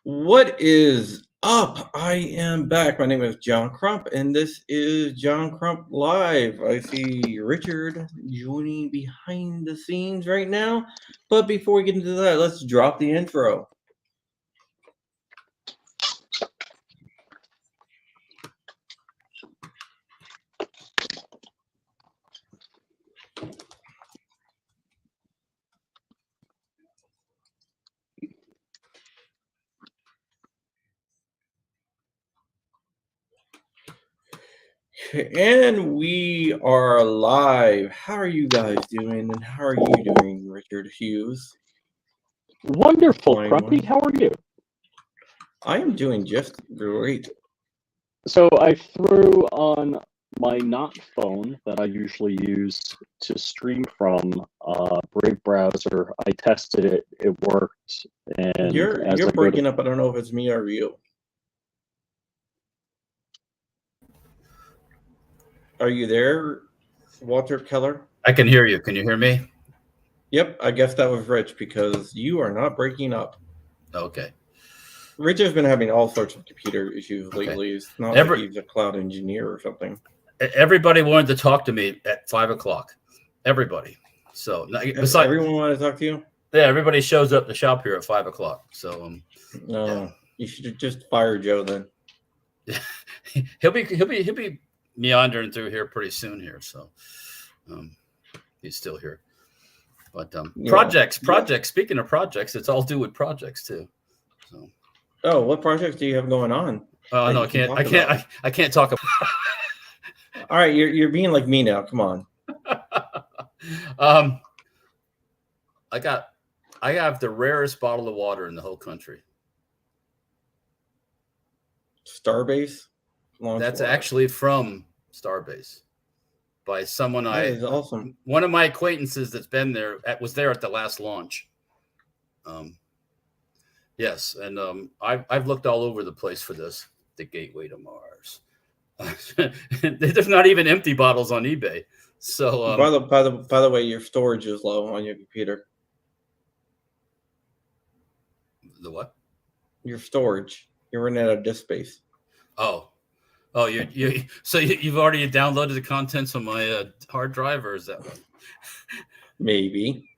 What is up? I am back. My name is John Crump, and this is John Crump Live. I see Richard joining behind the scenes right now. But before we get into that, let's drop the intro. And we are live. How are you guys doing? And how are you doing, Richard Hughes? Wonderful, Crumpy. How are you? I am doing just great. So I threw on my not phone that I usually use to stream from Brave browser. I tested it. It worked. And you're breaking up. I don't know if it's me or you. Are you there, Walter Keller? I can hear you. Can you hear me? Yep, I guess that was Rich because you are not breaking up. Okay. Rich has been having all sorts of computer issues lately. It's not like he's a cloud engineer or something. Everybody wanted to talk to me at 5 o'clock. Everybody. So everyone wanted to talk to you? Yeah, everybody shows up to shop here at 5 o'clock. So you should have just fired Joe then. he'll be meandering through here pretty soon here. So he's still here. But projects. Speaking of projects, it's all due with projects too. So. Oh, what projects do you have going on? Oh no, I can't talk about. All right, you're being like me now. Come on. I have the rarest bottle of water in the whole country. Starbase? That's actually from Starbase. By someone that is awesome. One of my acquaintances that's been there was there at the last launch. Yes, and I've looked all over the place for this, the Gateway to Mars. There's not even empty bottles on eBay. So by the way, your storage is low on your computer. The what? Your storage. You're running out of disk space. Oh, you've already downloaded the contents on my hard drive, or is that one? Maybe.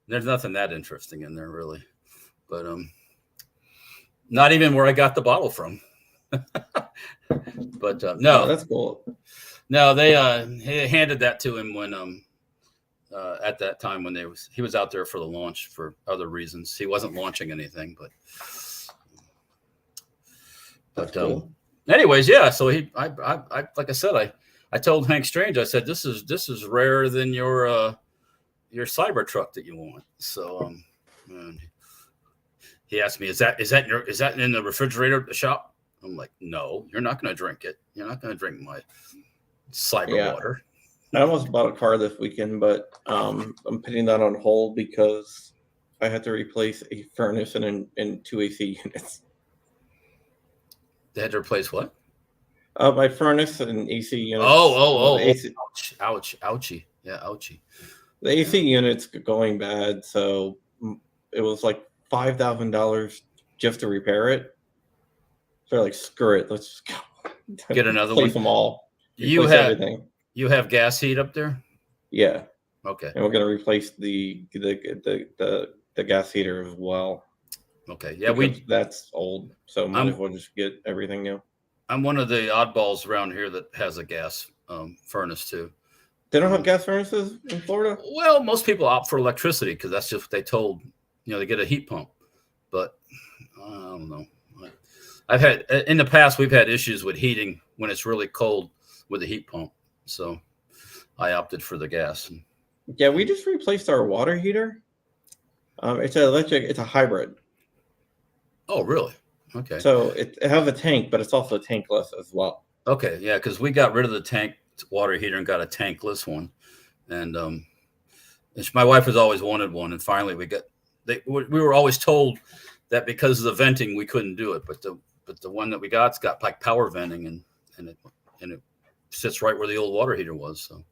There's nothing that interesting in there, really. But not even where I got the bottle from. But no, oh, that's cool. No, they handed that to him when at that time when he was out there for the launch for other reasons. He wasn't launching anything, but cool. Anyways, yeah. So I like I said, I told Hank Strange, I said this is rarer than your Cybertruck that you want. So he asked me, is that in the refrigerator at the shop? I'm like, no, you're not going to drink it. You're not going to drink my cyber water. I almost bought a car this weekend, but I'm putting that on hold because I had to replace a furnace and two AC units. They had to replace what? My furnace and AC units. AC. Ouchie. Yeah, ouchie. The AC unit's going bad, so it was like $5,000 just to repair it. So like, screw it, let's just go. Get another one. Replace them all. You have gas heat up there? Yeah. Okay. And we're gonna replace the gas heater as well. Okay. Yeah, that's old, so might as well just get everything new. I'm one of the oddballs around here that has a gas furnace too. They don't have gas furnaces in Florida? Well, most people opt for electricity because that's just what they told. They get a heat pump. But I don't know. I've had in the past we've had issues with heating when it's really cold with the heat pump. So I opted for the gas. Yeah, we just replaced our water heater. It's an electric. It's a hybrid. Oh, really? Okay. So it has a tank, but it's also tankless as well. Okay, yeah, because we got rid of the tank water heater and got a tankless one, and my wife has always wanted one, and finally we were always told that because of the venting we couldn't do it, but the one that we got's got like power venting, and it sits right where the old water heater was. So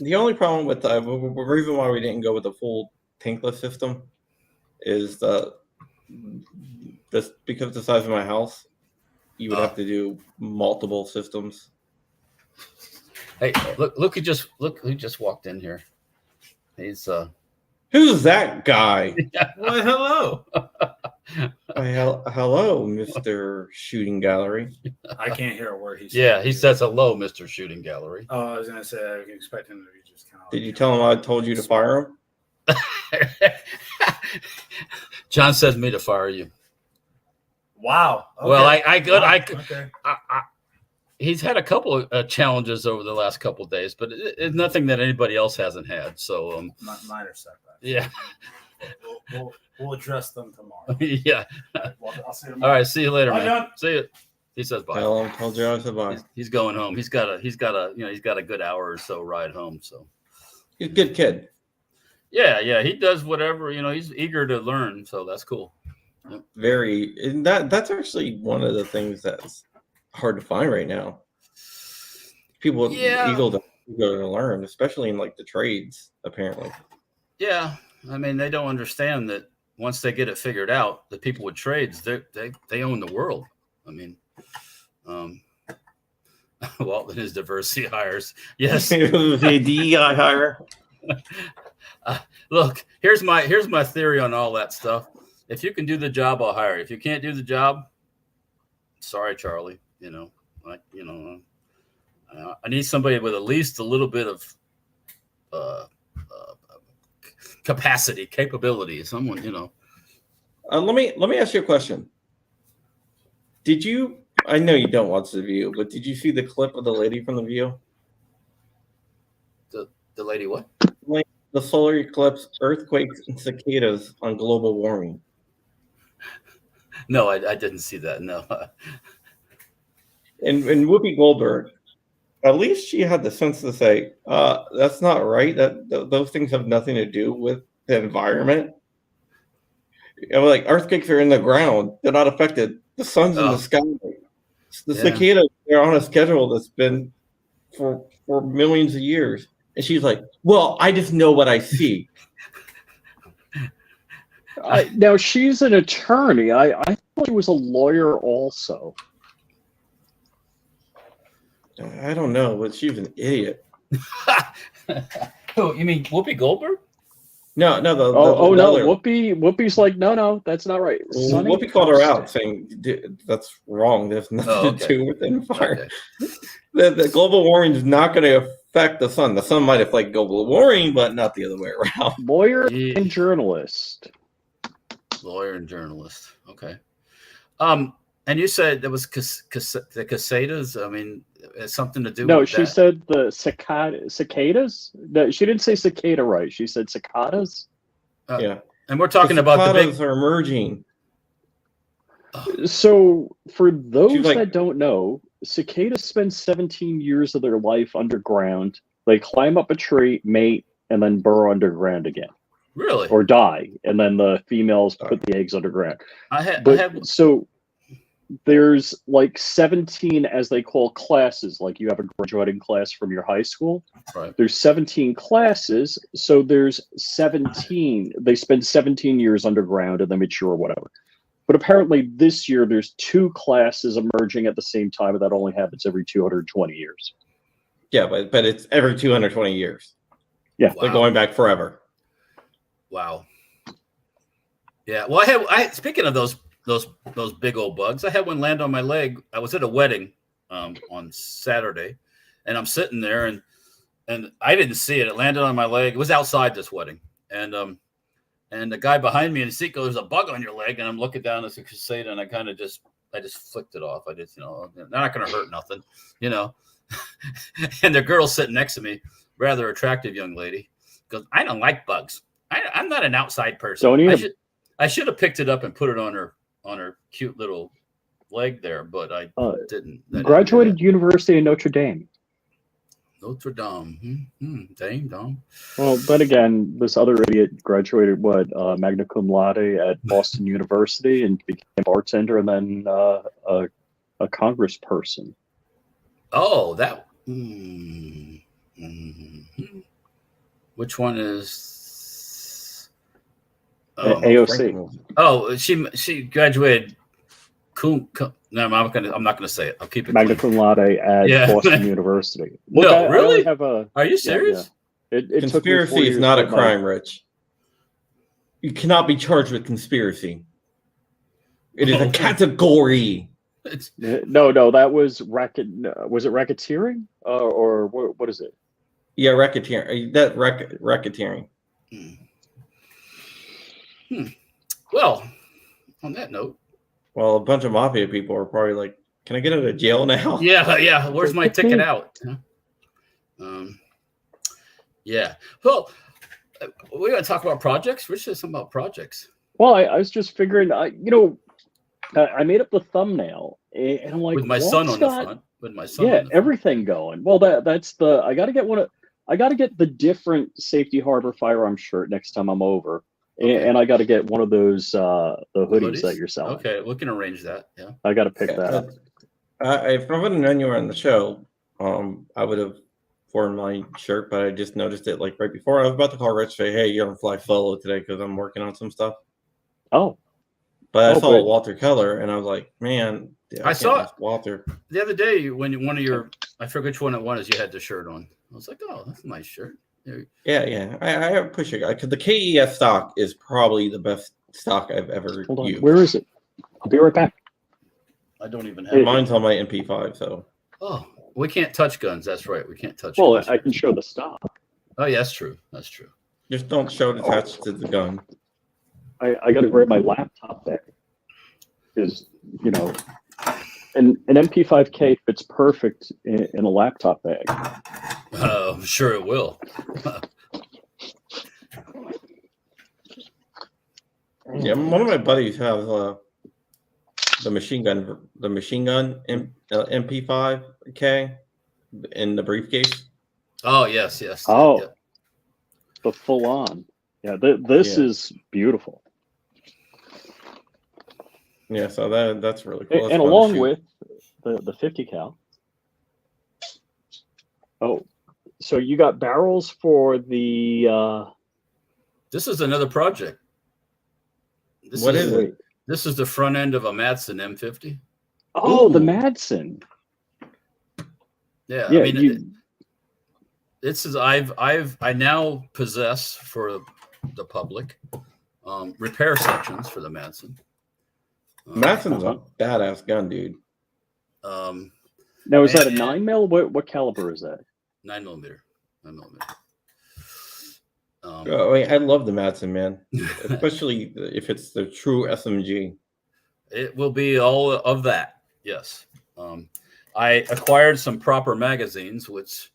the only problem with the reason why we didn't go with the full tankless system is this because of the size of my house, you would have to do multiple systems. Hey, look who just walked in here. He's who's that guy? Well, hello. Hello, Mr. Shooting Gallery. I can't hear a word he says. Yeah, he says hello, Mr. Shooting Gallery. Oh, I was gonna say I expect him to be just kind of. Did you tell him I told you to fire him? John says me to fire you. Wow. Okay. Well, he's had a couple of challenges over the last couple of days, but it's nothing that anybody else hasn't had. So minor setbacks. Yeah. We'll address them tomorrow. Yeah. Well, I'll see you tomorrow. All right. See you later, Bye, man. John. See you. He says bye. Tell him, told you I said bye. He's going home. He's got a good hour or so ride home. So he's a good kid. Yeah. He does whatever, he's eager to learn. So that's cool. Yep. And that's actually one of the things that's hard to find right now. People eager to learn, especially in like the trades, apparently. Yeah. I mean, they don't understand that once they get it figured out, the people with trades, they own the world. I mean, Walton is diversity hires. Yes. The DEI hire. Look, here's my theory on all that stuff. If you can do the job, I'll hire you. If you can't do the job, sorry, Charlie. I need somebody with at least a little bit of capability. Someone, Let me ask you a question. Did you? I know you don't watch The View, but did you see the clip of the lady from The View? The lady what? The solar eclipse, earthquakes, and cicadas on global warming. No, I didn't see that. No. And Whoopi Goldberg, at least she had the sense to say, that's not right. Those things have nothing to do with the environment. Like earthquakes are in the ground. They're not affected. The sun's in the sky. The cicadas, they're on a schedule that's been for millions of years. And she's like, well, I just know what I see. Now, she's an attorney. I thought she was a lawyer also. I don't know, but she was an idiot. Oh, you mean Whoopi Goldberg? No. No, Whoopi's like, no, that's not right. Whoopi called her out, saying that's wrong. There's nothing to do with the environment. Okay. The global warming is not going to affect the sun. The sun might affect global warming, but not the other way around. Lawyer and journalist. Okay. And you said there was the cicadas. I mean, it's something to do with. No, she said the cicadas. No, she didn't say cicada right. She said cicadas. Yeah, and we're talking about the big are emerging. So, for those that don't know, cicadas spend 17 years of their life underground. They climb up a tree, mate, and then burrow underground again. Really? Or die, and then the females put the eggs underground. So there's like 17, as they call classes, like you have a graduating class from your high school. Right. There's 17 classes, so there's 17. They spend 17 years underground and then mature, whatever. But apparently this year there's 2 classes emerging at the same time, and that only happens every 220 years. Yeah, but it's every 220 years. Yeah, they're going back forever. Wow. Yeah. Well, I speaking of those big old bugs, I had one land on my leg. I was at a wedding on Saturday, and I'm sitting there, and and I didn't see it. It landed on my leg. It was outside this wedding, and the guy behind me in the seat goes, "There's a bug on your leg," and I'm looking down at the Crusader, and I just flicked it off. I just, they're not going to hurt nothing, And the girl sitting next to me, rather attractive young lady, goes, "I don't like bugs. I'm not an outside person. I should have picked it up and put it on her cute little leg there, but I didn't." Graduated University of Notre Dame. Notre Dame. Dame. Well, then again, this other idiot graduated magna cum laude at Boston University and became a bartender and then a congressperson. Oh, that. Which one is AOC? Oh, she graduated. No, I'm not gonna say it. I'll keep it magna clean. cum laude at Boston University. Look, no, really? Are you serious? Yeah. It conspiracy is not a crime, Rich. You cannot be charged with conspiracy. It is a category. No, that was racket. Was it racketeering or what is it? Yeah, racketeering. Racketeering. Well, on that note. Well, a bunch of mafia people are probably like, "Can I get out of jail now?" Yeah. Where's my ticket out? Yeah. Well, we're going to talk about projects. Rich said something about projects. Well, I was just figuring, I made up the thumbnail, and I'm like, with my son on the front. With my son. Yeah, everything going. Well, that's the. I got to get the different Safety Harbor firearm shirt next time I'm over. Okay. And I got to get one of those the hoodies that you're selling. Okay, we can arrange that. Yeah, I got to pick that up. If I would have known you were on the show, I would have worn my shirt, but I just noticed it like right before. I was about to call Rich, say, "Hey, you're gonna fly solo today because I'm working on some stuff." Oh, but I saw Walter Keller, and I was like, "Man, I saw Walter the other day when one of your, I forget which one it was, you had the shirt on. I was like, "Oh, that's a nice shirt." Yeah. I push it because the KES stock is probably the best stock I've ever used. Where is it? I'll be right back. I don't even have mine's on my MP5. So. Oh, we can't touch guns. That's right. We can't touch. Well, guns. I can show the stock. Oh, yeah, that's true. That's true. Just don't show it attached to the gun. I got to grab my laptop there because an MP5K fits perfect in a laptop bag. I'm sure it will. Yeah, one of my buddies has the machine gun MP5K in the briefcase. Oh yes. Oh, yeah. The full on. Yeah, this is beautiful. Yeah, so that's really cool. That's and along with the 50 cal. Oh, so you got barrels for the. This is another project. What is it? This is the front end of a Madsen M50. Oh, the Madsen. Yeah, I mean, this is I now possess for the public repair sections for the Madsen. Madsen's a badass gun, dude. Now is that a 9mm? What caliber is that? 9mm. 9mm. I love the Madsen, man, especially if it's the true SMG. It will be all of that. Yes. I acquired some proper magazines, which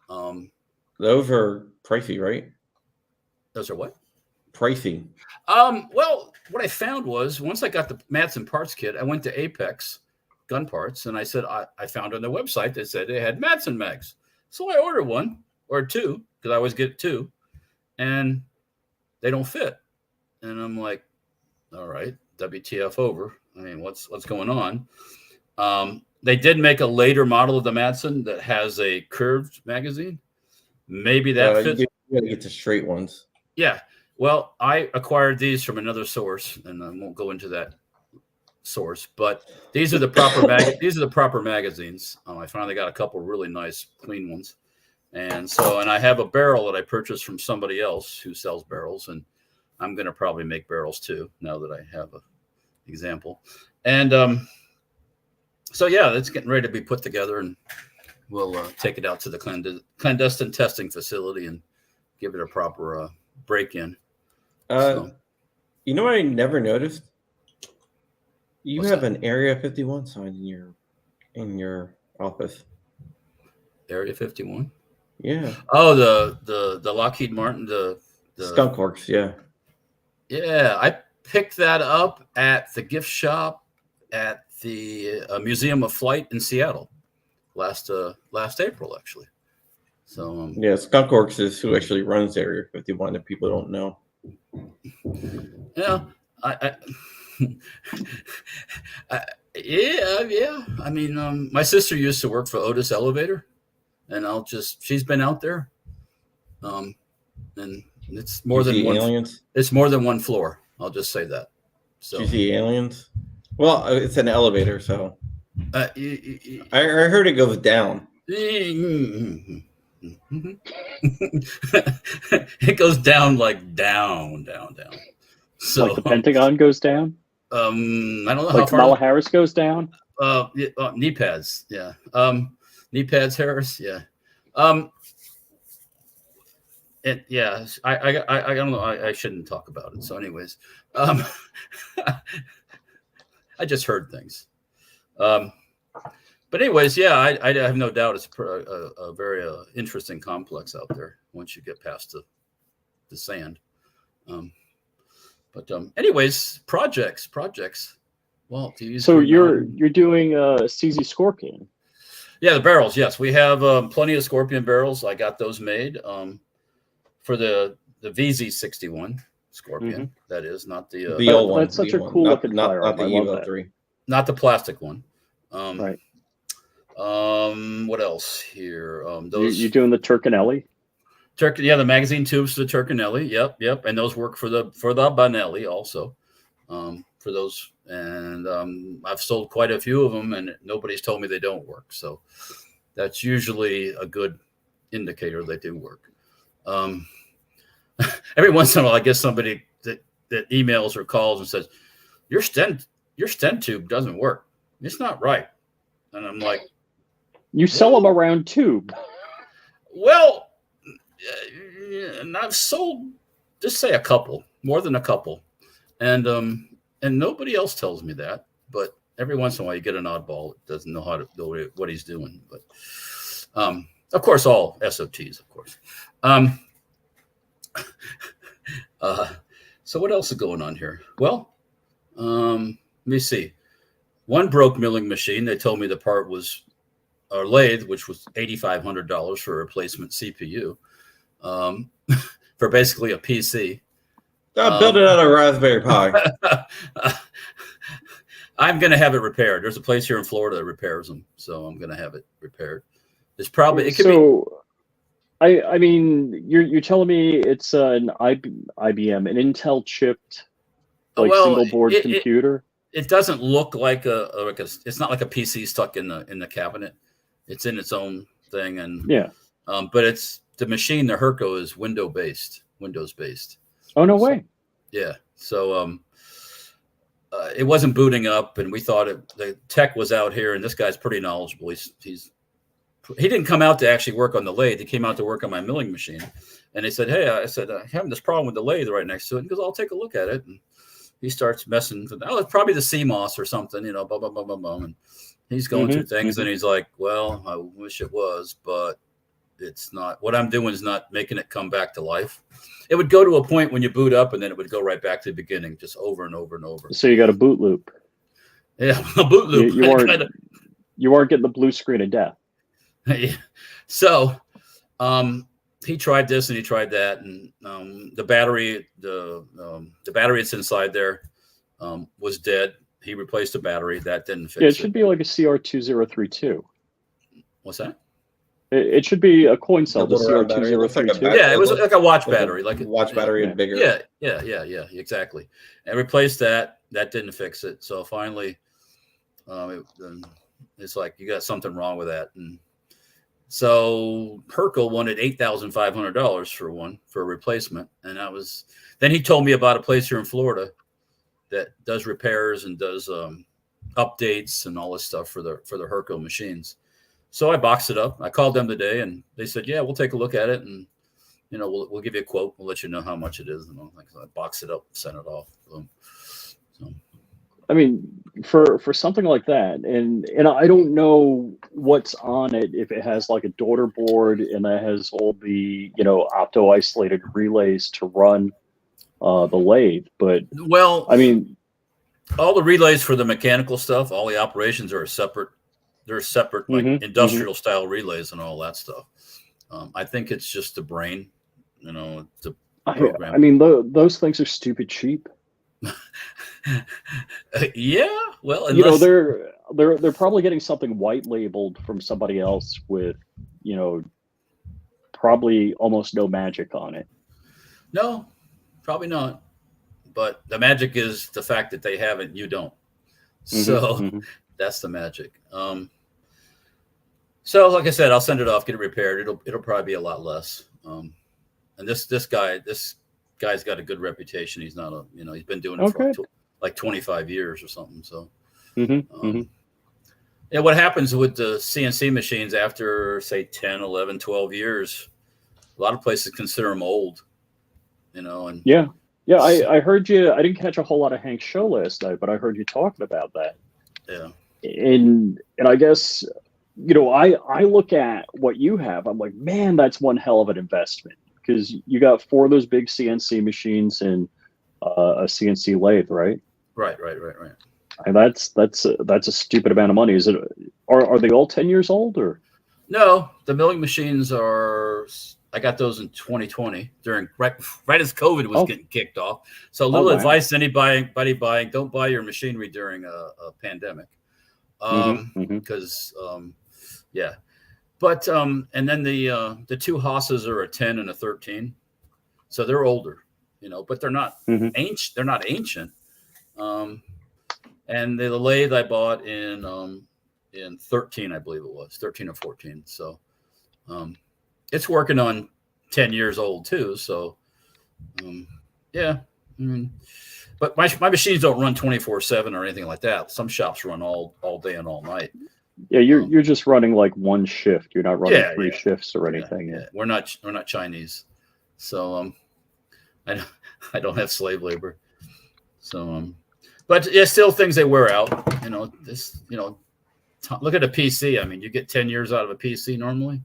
those are pricey, right? Those are what? Pricey. Well, what I found was once I got the Madsen parts kit, I went to Apex Gun Parts, and I said I found on their website that said they had Madsen mags. So I ordered one or two because I always get two, and they don't fit. And I'm like, all right, WTF over. I mean, what's going on? They did make a later model of the Madsen that has a curved magazine. Maybe that fits. You gotta get the straight ones. Yeah. Well, I acquired these from another source, and I won't go into that source, but these are the proper magazines. I finally got a couple really nice, clean ones, and I have a barrel that I purchased from somebody else who sells barrels, and I'm going to probably make barrels too now that I have an example. And so yeah, it's getting ready to be put together, and we'll take it out to the clandestine testing facility and give it a proper break-in. You know what I never noticed? You What's have that? an Area 51 sign in your office. Area 51. Yeah. Oh, the Lockheed Martin, the Skunk Works, yeah. Yeah, I picked that up at the gift shop at the Museum of Flight in Seattle last April, actually. So yeah, Skunk Works is who actually runs Area 51 if people don't know. Yeah, yeah. I mean, my sister used to work for Otis Elevator, and she's been out there, and it's more than one. Aliens? It's more than one floor. I'll just say that. So Do you see aliens? Well, it's an elevator, so I heard it goes down. It goes down like down. So like the Pentagon goes down. I don't know like how far. Kamala Harris goes down. Knee pads, yeah. Knee pads, Harris, yeah. Yeah. I don't know. I shouldn't talk about it. So, anyways, I just heard things. But anyways, yeah, I have no doubt it's a very interesting complex out there once you get past the sand. But anyways, projects. Well, so you're doing CZ Scorpion. Yeah, the barrels. Yes, we have plenty of Scorpion barrels. I got those made for the VZ61 Scorpion. That is not the old one. That's such a cool looking firearm. Not the Evo 3. Not the plastic one. Right. What else here? Those you doing the Turcanelli? The magazine tubes for the Turcanelli. Yep. And those work for the Bonelli also. For those, and I've sold quite a few of them, and nobody's told me they don't work. So that's usually a good indicator they do work. Every once in a while, I get somebody that emails or calls and says, your stent tube doesn't work. It's not right. And I'm like, you sell them around tube. Well, and I've sold, just say a couple, more than a couple. And nobody else tells me that, but every once in a while you get an oddball that doesn't know how to do what he's doing. But of course, all SOTs, of course. So what else is going on here? Well, let me see. One broke milling machine. They told me the part was a lathe, which was $8,500 for a replacement CPU, for basically a PC. Build it out of Raspberry Pi. I'm going to have it repaired. There's a place here in Florida that repairs them, so I'm going to have it repaired. It's probably I mean, you're telling me it's an IBM, an Intel chipped single board computer. It doesn't look like it's not like a PC stuck in the cabinet. It's in its own thing, and yeah. But it's the machine. The Herco is Windows based. Oh no way! Yeah, so it wasn't booting up, and we thought the tech was out here, and this guy's pretty knowledgeable. He didn't come out to actually work on the lathe. He came out to work on my milling machine, and he said, "Hey," I said, "I'm having this problem with the lathe right next to it." He goes, "I'll take a look at it." And he starts messing with, it's probably the CMOS or something, blah, blah, blah, blah, blah. And he's going through things, and he's like, "Well, I wish it was, but it's not. What I'm doing is not making it come back to life." It would go to a point when you boot up, and then it would go right back to the beginning, just over and over and over. So you got a boot loop. Yeah, a boot loop. You aren't getting the blue screen of death. So he tried this and he tried that, and the battery that's inside there was dead. He replaced the battery. That didn't fix it. It should be like a CR2032. What's that? It should be a coin cell, the CR2032. Yeah, it was like a watch battery. Like a watch battery and bigger. Yeah, exactly. And replaced that. That didn't fix it. So finally, it's like, you got something wrong with that. And so Herco wanted $8,500 for a replacement. And then he told me about a place here in Florida that does repairs and does updates and all this stuff for the Herco machines. So I boxed it up. I called them today, and they said, "Yeah, we'll take a look at it, and we'll give you a quote. We'll let you know how much it is." And so I boxed it up, sent it off. So. I mean, for something like that, and I don't know what's on it, if it has like a daughter board and that has all the opto isolated relays to run the lathe, but well, I mean, all the relays for the mechanical stuff, all the operations are separate. They're separate, like industrial style relays and all that stuff. I think it's just the brain, the program. I mean, those things are stupid cheap. Yeah, well, they're probably getting something white labeled from somebody else with, probably almost no magic on it. No, probably not. But the magic is the fact that they have it, you don't. So that's the magic. So like I said, I'll send it off, get it repaired. It'll probably be a lot less. And this guy's got a good reputation. He's not he's been doing it for like 25 years or something. So, yeah, what happens with the CNC machines after, say, 10, 11, 12 years, a lot of places consider them old, and yeah. I heard you. I didn't catch a whole lot of Hank's show last night, but I heard you talking about that. Yeah. And I guess, I look at what you have. I'm like, man, that's one hell of an investment, because you got 4 of those big CNC machines and a CNC lathe, right? Right. And that's a stupid amount of money. Is it? Are they all 10 years old, or? No, the milling machines are. I got those in 2020 during right as COVID was getting kicked off. So a little advice to anybody buying: don't buy your machinery during a pandemic, because yeah. But and then the 2 Haas's are a 10 and a 13, so they're older, but they're not ancient. They're not ancient. And the lathe I bought in 13, I believe it was 13 or 14. So it's working on 10 years old too. So yeah. But my machines don't run 24/7 or anything like that. Some shops run all day and all night. Yeah, you're just running like one shift. You're not running 3 shifts or anything. Yeah. We're not Chinese, so I don't have slave labor. So but yeah, still things they wear out. Look at a PC. I mean, you get 10 years out of a PC normally.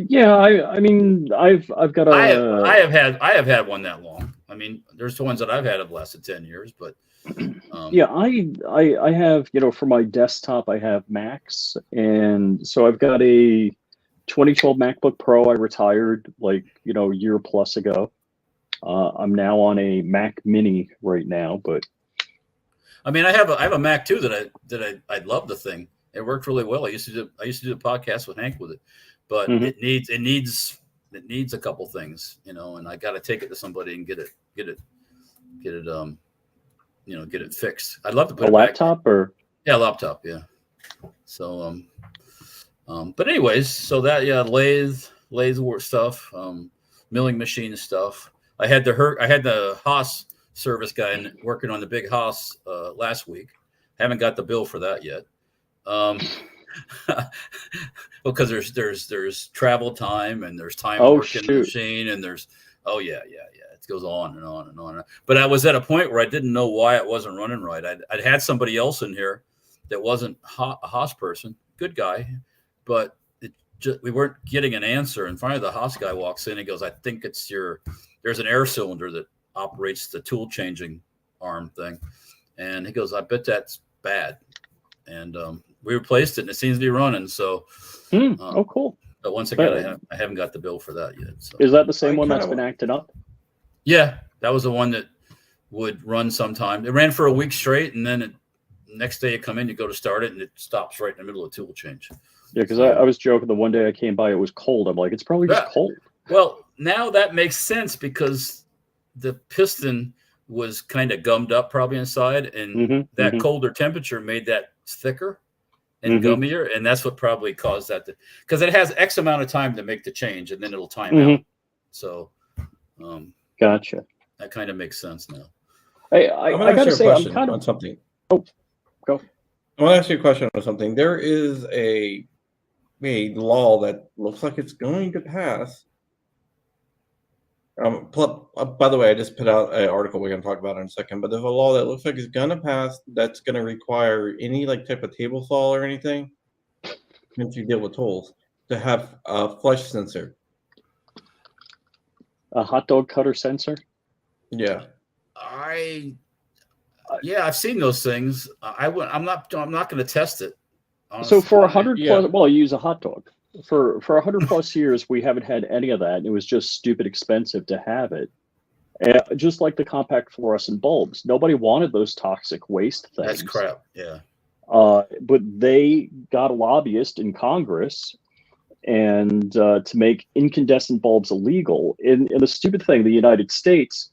Yeah, I mean, I've got a. I have had one that long. I mean, there's the ones that I've had have lasted 10 years, but. Yeah, I have, for my desktop, I have Macs, and so I've got a 2012 MacBook Pro. I retired like, a year plus ago. I'm now on a Mac Mini right now, but. I mean, I have a Mac too that I love the thing. It worked really well. I used to do the podcast with Hank with it, but it needs a couple things, and I got to take it to somebody and get it fixed. I'd love to put a laptop back. Laptop, yeah. So but anyways, so that lathe work stuff, milling machine stuff. I had the Haas service guy working on the big Haas last week. Haven't got the bill for that yet. Because there's travel time and there's time working the machine and there's it goes on and on and on. But I was at a point where I didn't know why it wasn't running right. I'd had somebody else in here that wasn't a Haas person, good guy, but we weren't getting an answer. And finally the Haas guy walks in and goes, I think it's there's an air cylinder that operates the tool changing arm thing. And he goes, I bet that's bad. And we replaced it and it seems to be running. So, cool. But once again, I haven't got the bill for that yet. So. Is that the same one that's been acting up? Yeah, that was the one that would run sometime. It ran for a week straight, and then next day you come in, you go to start it, and it stops right in the middle of tool change. Yeah, because I was joking. The one day I came by, it was cold. I'm like, it's probably just cold. Well, now that makes sense because the piston was kind of gummed up probably inside, and that colder temperature made that thicker and gummier, and that's what probably caused that. Because it has X amount of time to make the change, and then it'll time out. So, gotcha. That kind of makes sense now. Hey, I got to say, I'm on something. Oh, go. I want to ask you a question on something. There is a a law that looks like it's going to pass. By the way, I just put out an article we're going to talk about in a second, but there's a law that looks like it's going to pass that's going to require any like type of table saw or anything, if you deal with tools, to have a flesh sensor. A hot dog cutter sensor? Yeah. Yeah, I've seen those things. I'm not going to test it. Honestly. So for 100 yeah. plus, well, you use a hot dog. For 100 plus years, we haven't had any of that. And it was just stupid expensive to have it. Just like the compact fluorescent bulbs, nobody wanted those toxic waste things. That's crap. Yeah. But they got a lobbyist in Congress and to make incandescent bulbs illegal. And the stupid thing, the United States,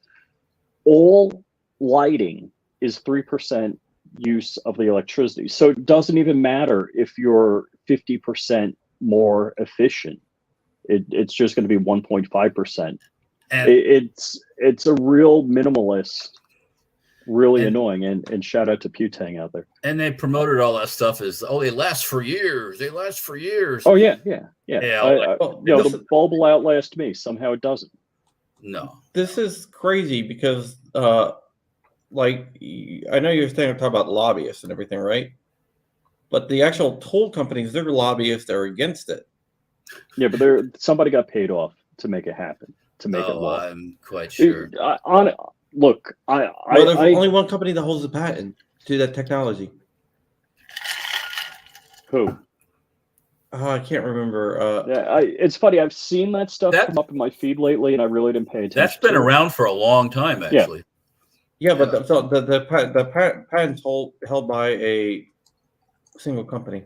all lighting is 3% use of the electricity. So it doesn't even matter if you're 50% more efficient. It's just going to be 1.5%. It's a real minimalist, really annoying. And shout out to Putang out there. And they promoted all that stuff as, they last for years. They last for years. Oh yeah. The bulb will outlast me. Somehow it doesn't. No. This is crazy because, like, I know you're talking about lobbyists and everything, right? But the actual tool companies, their lobbyists are against it. Yeah, but somebody got paid off to make it happen, to make it law. I'm quite sure. There's only one company that holds the patent to that technology. Who? I can't remember. It's funny. I've seen that stuff come up in my feed lately, and I really didn't pay attention. That's been around for a long time, actually. Yeah, but the patent's held by a single company.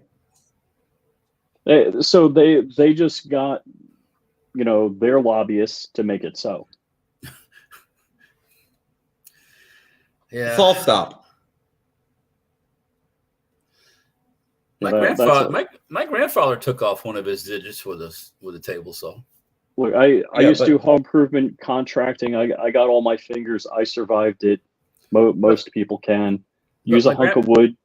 So they just got, their lobbyists to make it so. Yeah. Solve stop. My grandfather took off one of his digits with a table saw. Look, I used to do home improvement contracting. I got all my fingers. I survived it. Most people can. Use a hunk of wood.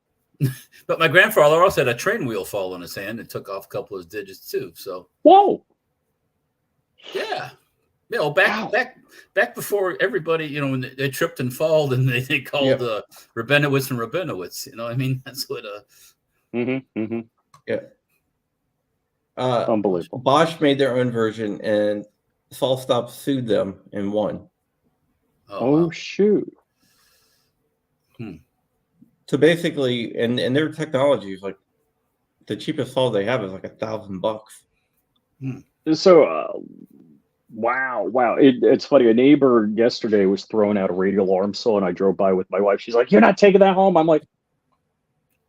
But my grandfather also had a train wheel fall in his hand and took off a couple of his digits too. So whoa. Yeah. Back before everybody, when they tripped and falled and they called Rabinowitz and Rabinowitz. I mean, that's what Yeah. Unbelievable. Bosch made their own version, and SolveStop sued them and won. Oh wow. Shoot. So basically, and their technology is like the cheapest saw they have is like $1,000. So, wow. It's funny. A neighbor yesterday was throwing out a radial arm saw, and I drove by with my wife. She's like, "You're not taking that home." I'm like,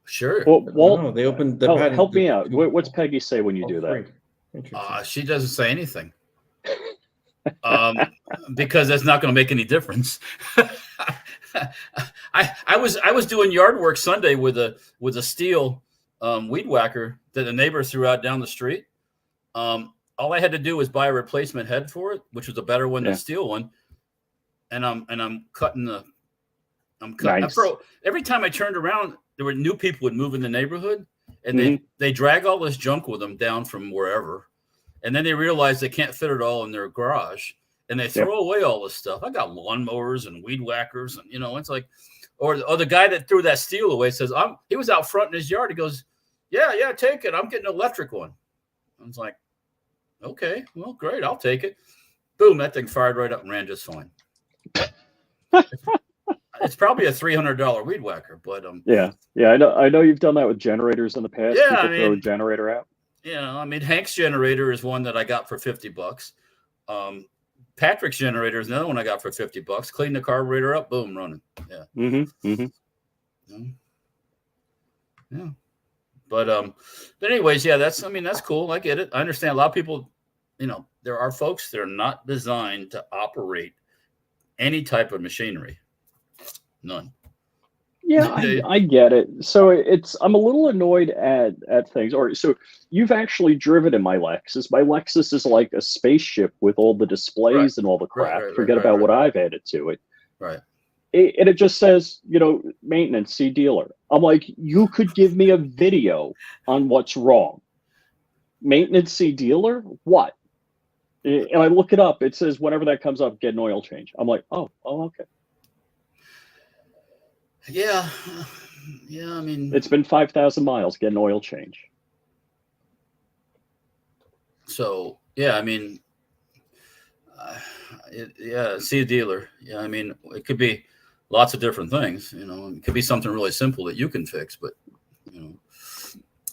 "Sure." Well, they opened the patent. Help me out. What's Peggy say when you do that? She doesn't say anything. Because that's not going to make any difference. I was doing yard work Sunday with a steel weed whacker that a neighbor threw out down the street. All I had to do was buy a replacement head for it, which was a better one than the steel one. And I'm cutting. Nice. Every time I turned around, there were new people would move in the neighborhood, and they drag all this junk with them down from wherever. And then they realize they can't fit it all in their garage, and they throw away all this stuff. I got lawnmowers and weed whackers, and it's like, or the guy that threw that steel away says, he was out front in his yard. He goes, yeah, take it. I'm getting an electric one. I was like, okay, well, great, I'll take it. Boom, that thing fired right up and ran just fine. It's probably a $300 weed whacker, but yeah, I know you've done that with generators in the past. Yeah, people throw a generator out. Hank's generator is one that I got for $50. Patrick's generator is another one I got for $50. Clean the carburetor up, boom, running. Yeah. Yeah. But anyways, that's cool. I get it. I understand a lot of people, there are folks that are not designed to operate any type of machinery. None. Yeah, I get it. So I'm a little annoyed at things. Or so you've actually driven in my Lexus. My Lexus is like a spaceship with all the displays and all the crap. Forget about what I've added to it. Right. And it just says, maintenance, see dealer. I'm like, you could give me a video on what's wrong. maintenance C dealer? What? And I look it up. It says whenever that comes up, get an oil change. I'm like, oh, okay. Yeah. Yeah, I mean, it's been 5,000 miles. Get an oil change. So yeah, I mean, see a dealer. Yeah, I mean, it could be lots of different things. You know, it could be something really simple that you can fix, but you know,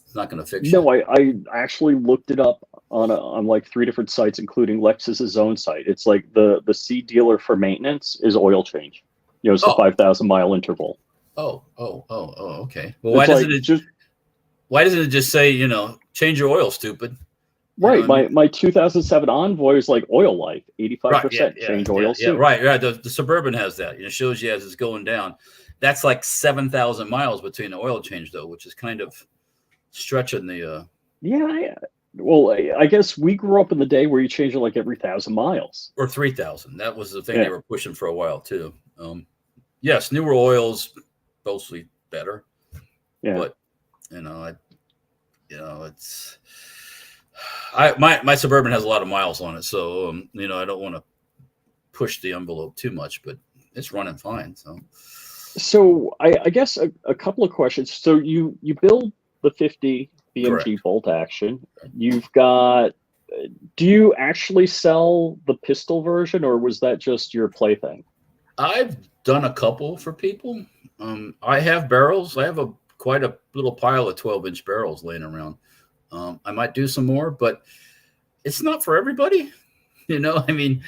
it's not going to fix. No, I actually looked it up on like 3 different sites, including Lexus's own site. It's like the C dealer for maintenance is oil change. You know, it's a 5,000 mile interval. Okay. Well, why doesn't it just say, you know, change your oil, stupid? Right. My 2007 Envoy is like oil life, 85% change oil. Yeah, right. The Suburban has that. It shows you as it's going down. That's like 7,000 miles between the oil change, though, which is kind of stretching the. Yeah. Well, I guess we grew up in the day where you change it like every 1,000 miles. Or 3,000. That was the thing they were pushing for a while, too. Yes, newer oils, mostly better. Yeah. But, it's. My Suburban has a lot of miles on it, so I don't want to push the envelope too much, but it's running fine. So I guess a couple of questions. So you build the 50 BMG bolt action. You've got. Do you actually sell the pistol version, or was that just your plaything? I've done a couple for people. I have barrels. I have quite a little pile of 12-inch barrels laying around. I might do some more, but it's not for everybody. I mean,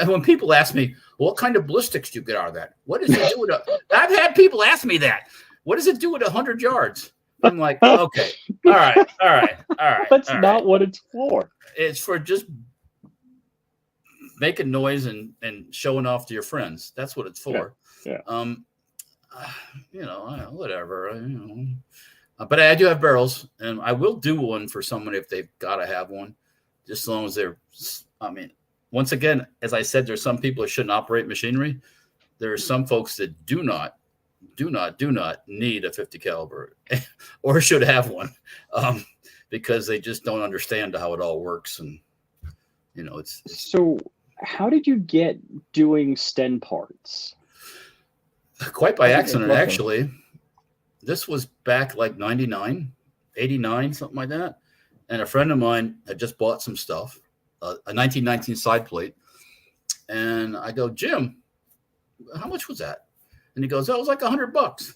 when people ask me, what kind of ballistics do you get out of that? What does it do with I've had people ask me that. What does it do with 100 yards? I'm like, okay, all right. That's not what it's for. It's for just making noise and showing off to your friends. That's what it's for. Yeah. Whatever. But I do have barrels, and I will do one for someone if they've got to have one, just as long as they're. I mean, once again, as I said, there's some people that shouldn't operate machinery. There are some folks that do not need a 50 caliber or should have one because they just don't understand how it all works, and it's. So, how did you get doing Sten parts? Quite by accident, actually. This was back like 99, 89, something like that. And a friend of mine had just bought some stuff, a 1919 side plate. And I go, Jim, how much was that? And he goes, it was like $100.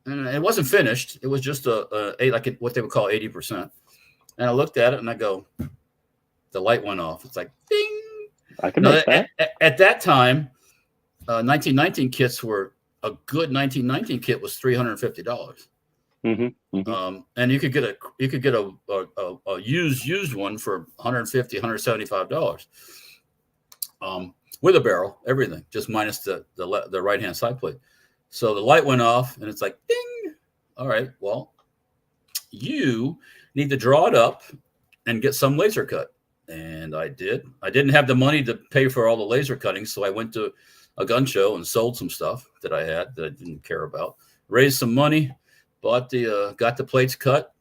And it wasn't finished. It was just what they would call 80%. And I looked at it and I go, the light went off. It's like, ding. I can make that. At that time, 1919 kits were, a good 1919 kit was $350. And you could get a used one for $150, $175 with a barrel, everything, just minus the right hand side plate. So the light went off, and it's like ding. All right, well, you need to draw it up and get some laser cut, and I did. I didn't have the money to pay for all the laser cutting, so I went to a gun show and sold some stuff that I had that I didn't care about, raised some money, got the plates cut,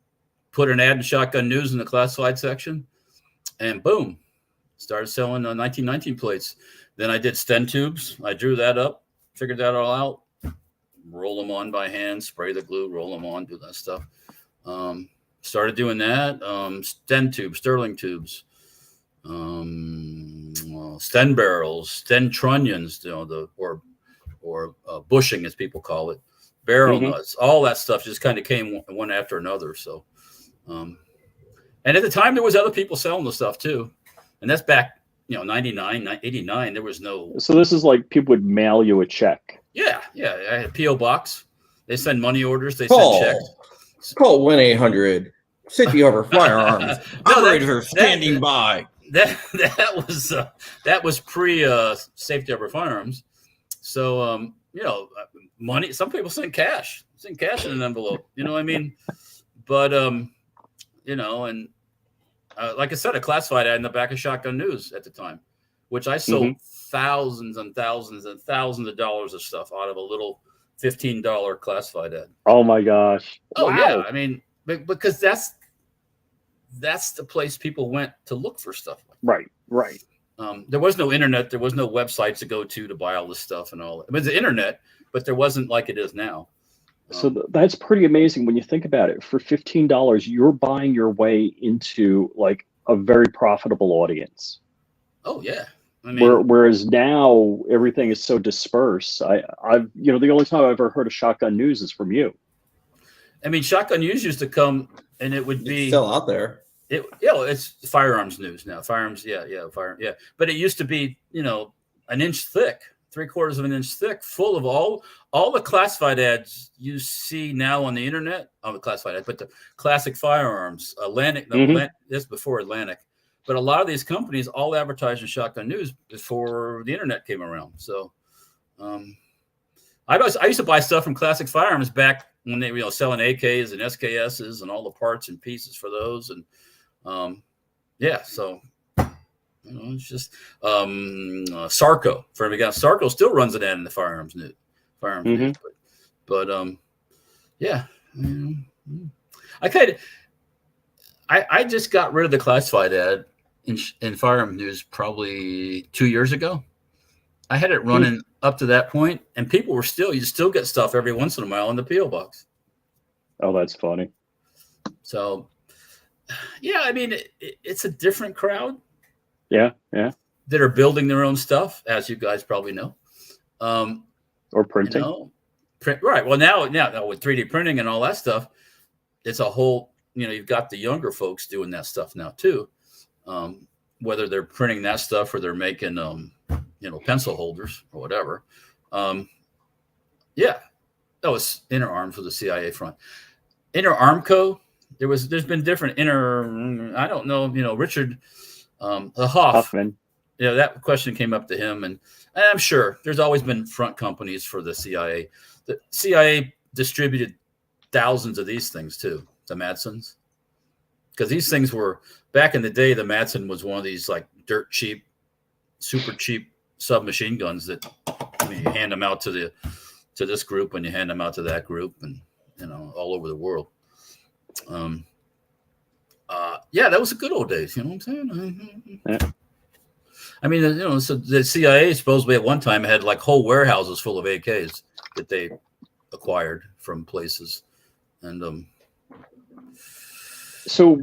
put an ad in Shotgun News in the classified section, and boom, started selling 1919 plates. Then I did Sten tubes. I drew that up, figured that all out, roll them on by hand, spray the glue, roll them on, do that stuff. Started doing that. Sten tubes, Sterling tubes, Sten barrels, Sten trunnions, or bushing as people call it, barrel nuts, all that stuff just kind of came one after another. So, and at the time there was other people selling the stuff too, and that's back 99, 89. There was no. So this is like people would mail you a check. Yeah. I had a PO box. They send money orders. They send checks. Call 1-800 City Harbor Firearms. Operators are standing by. That was pre Safety Harbor Firearms. So money. Some people send cash in an envelope. You know what I mean? But and like I said, a classified ad in the back of Shotgun News at the time, which I sold thousands and thousands and thousands of dollars of stuff out of a little $15 classified ad. Oh my gosh! Oh wow. Yeah, I mean, because that's that's the place people went to look for stuff. Right. There was no internet. There was no websites to go to buy all this stuff and all. It was the internet, but there wasn't like it is now. So that's pretty amazing when you think about it. For $15, you're buying your way into like a very profitable audience. Oh yeah. I mean, whereas now everything is so dispersed. I've the only time I've ever heard of Shotgun News is from you. I mean, Shotgun News used to come and it would be still out there. It's firearms news now. Firearms, yeah. But it used to be, an inch thick, 3/4 of an inch thick, full of all the classified ads you see now on the internet. On the classified ads, but the classic firearms, Atlantic. This before Atlantic, but a lot of these companies all advertised in Shotgun News before the internet came around. So, I used to buy stuff from Classic Firearms back when they were selling AKs and SKSs and all the parts and pieces for those. And so it's just Sarco. For everybody got Sarco still runs an ad in the firearms news. News, but I just got rid of the classified ad in firearm news probably 2 years ago. I had it running up to that point, and people were you still get stuff every once in a while in the PO box. Oh, that's funny. So, yeah, I mean, it's a different crowd. Yeah. That are building their own stuff, as you guys probably know. Or printing. Right. Well, now with 3D printing and all that stuff, it's a whole, you've got the younger folks doing that stuff now too. Whether they're printing that stuff or they're making, pencil holders or whatever. That was Inner Arms with the CIA front. Inner Armco, there's been different I don't know, Richard Hoffman. That question came up to him, and I'm sure there's always been front companies for the CIA. The CIA distributed thousands of these things too, the Madsons, because these things were back in the day. The Madsen was one of these like dirt cheap, super cheap submachine guns that you hand them out to this group and you hand them out to that group, and all over the world. That was the good old days. You know what I'm saying? Yeah. I mean, so the CIA supposedly at one time had like whole warehouses full of AKs that they acquired from places, and so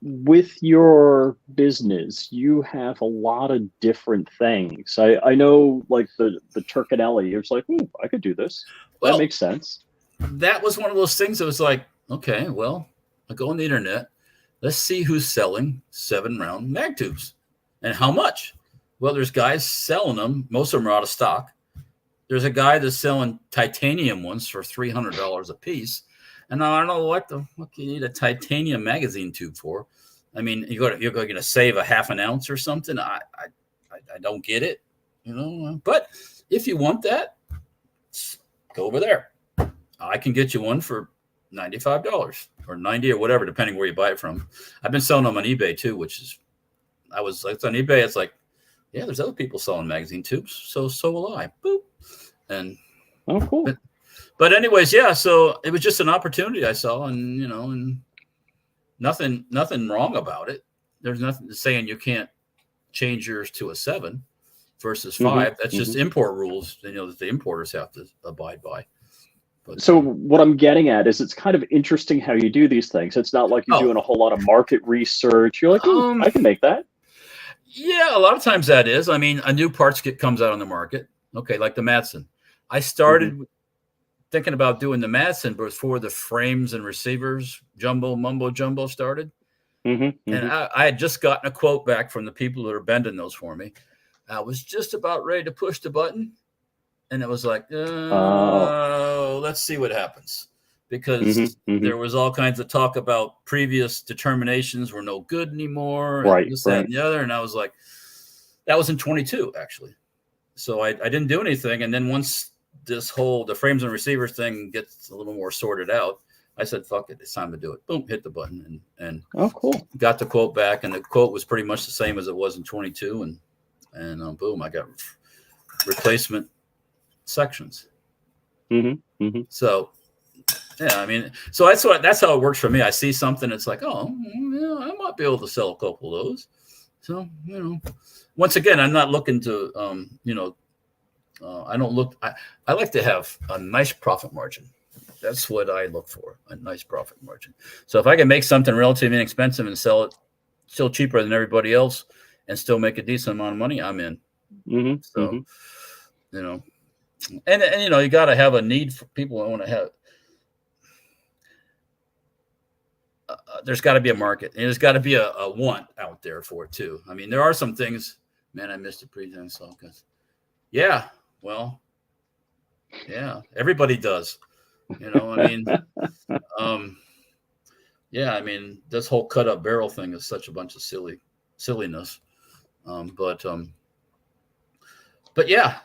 with your business, you have a lot of different things. I know, like the Turcanelli. It's like, I could do this. Well, that makes sense. That was one of those things that was like, okay, well, I go on the internet. Let's see who's selling 7-round mag tubes and how much. Well, there's guys selling them. Most of them are out of stock. There's a guy that's selling titanium ones for $300 a piece. And I don't know what the fuck you need a titanium magazine tube for. I mean, you're going to save a half an ounce or something. I don't get it, But if you want that, go over there. I can get you one for $95 or $90 or whatever, depending where you buy it from. I've been selling them on eBay too, it's on eBay. It's like, yeah, there's other people selling magazine tubes, so will I. Boop. And oh, cool. But anyways, yeah. So it was just an opportunity I saw, and and nothing wrong about it. There's nothing saying you can't change yours to a 7 versus 5. That's just import rules, that the importers have to abide by. But, so what I'm getting at is it's kind of interesting how you do these things. It's not like you're doing a whole lot of market research. You're like, I can make that. Yeah, a lot of times that is. I mean, a new parts kit comes out on the market. Okay, like the Madsen. I started thinking about doing the Madsen before the frames and receivers mumbo jumbo started. And I had just gotten a quote back from the people that are bending those for me. I was just about ready to push the button. And it was like, let's see what happens. Because there was all kinds of talk about previous determinations were no good anymore. Right. And this, that, and the other. And I was like, that was in 22, actually. So I didn't do anything. And then once the frames and receivers thing gets a little more sorted out, I said, fuck it, it's time to do it. Boom, hit the button. And cool. Got the quote back. And the quote was pretty much the same as it was in 22. And boom, I got replacement sections. So Yeah, I mean, so that's how it works for me. I see something, it's like, oh, yeah, I might be able to sell a couple of those. So, once again, I'm not looking to, I don't look. I like to have a nice profit margin. That's what I look for, a nice profit margin. So if I can make something relatively inexpensive and sell it still cheaper than everybody else and still make a decent amount of money, I'm in. So, and you got to have a need for people who want to have. There's got to be a market, and there's got to be a want out there for it too. I mean, there are some things. Man, I missed it pretty damn so good. Yeah, well, yeah, everybody does. I mean, yeah, I mean, this whole cut up barrel thing is such a bunch of silliness. But yeah,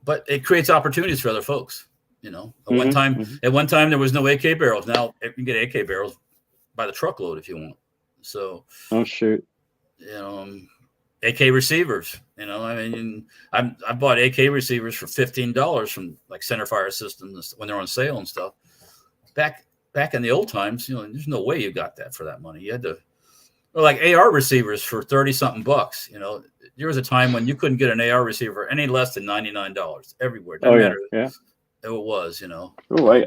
but it creates opportunities for other folks. At one time there was no AK barrels. Now you can get AK barrels by the truckload if you want. So, oh shoot, AK receivers. I mean, I bought AK receivers for $15 from like Centerfire Systems when they're on sale and stuff. Back in the old times, there's no way you got that for that money. You had to, or like AR receivers for $30-something. There was a time when you couldn't get an AR receiver any less than $99 everywhere. Doesn't matter. Yeah. It was, Oh,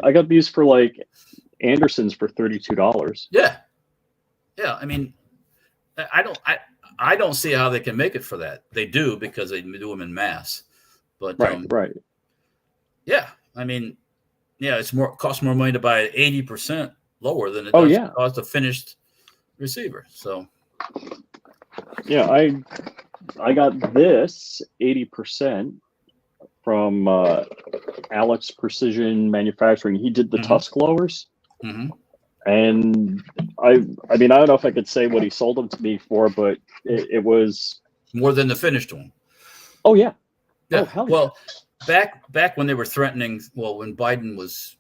I got these for like Anderson's for $32. Yeah. Yeah. I mean, I don't see how they can make it for that. They do because they do them in mass. But right. Yeah. I mean, yeah, costs more money to buy 80% lower than it does to cost a finished receiver. So yeah, I got this 80% from Alex Precision Manufacturing. He did the Tusk lowers. And I mean, I don't know if I could say what he sold them to me for, but it was more than the finished one. Oh yeah. Yeah. Oh, hell well, back when they were threatening, when Biden was,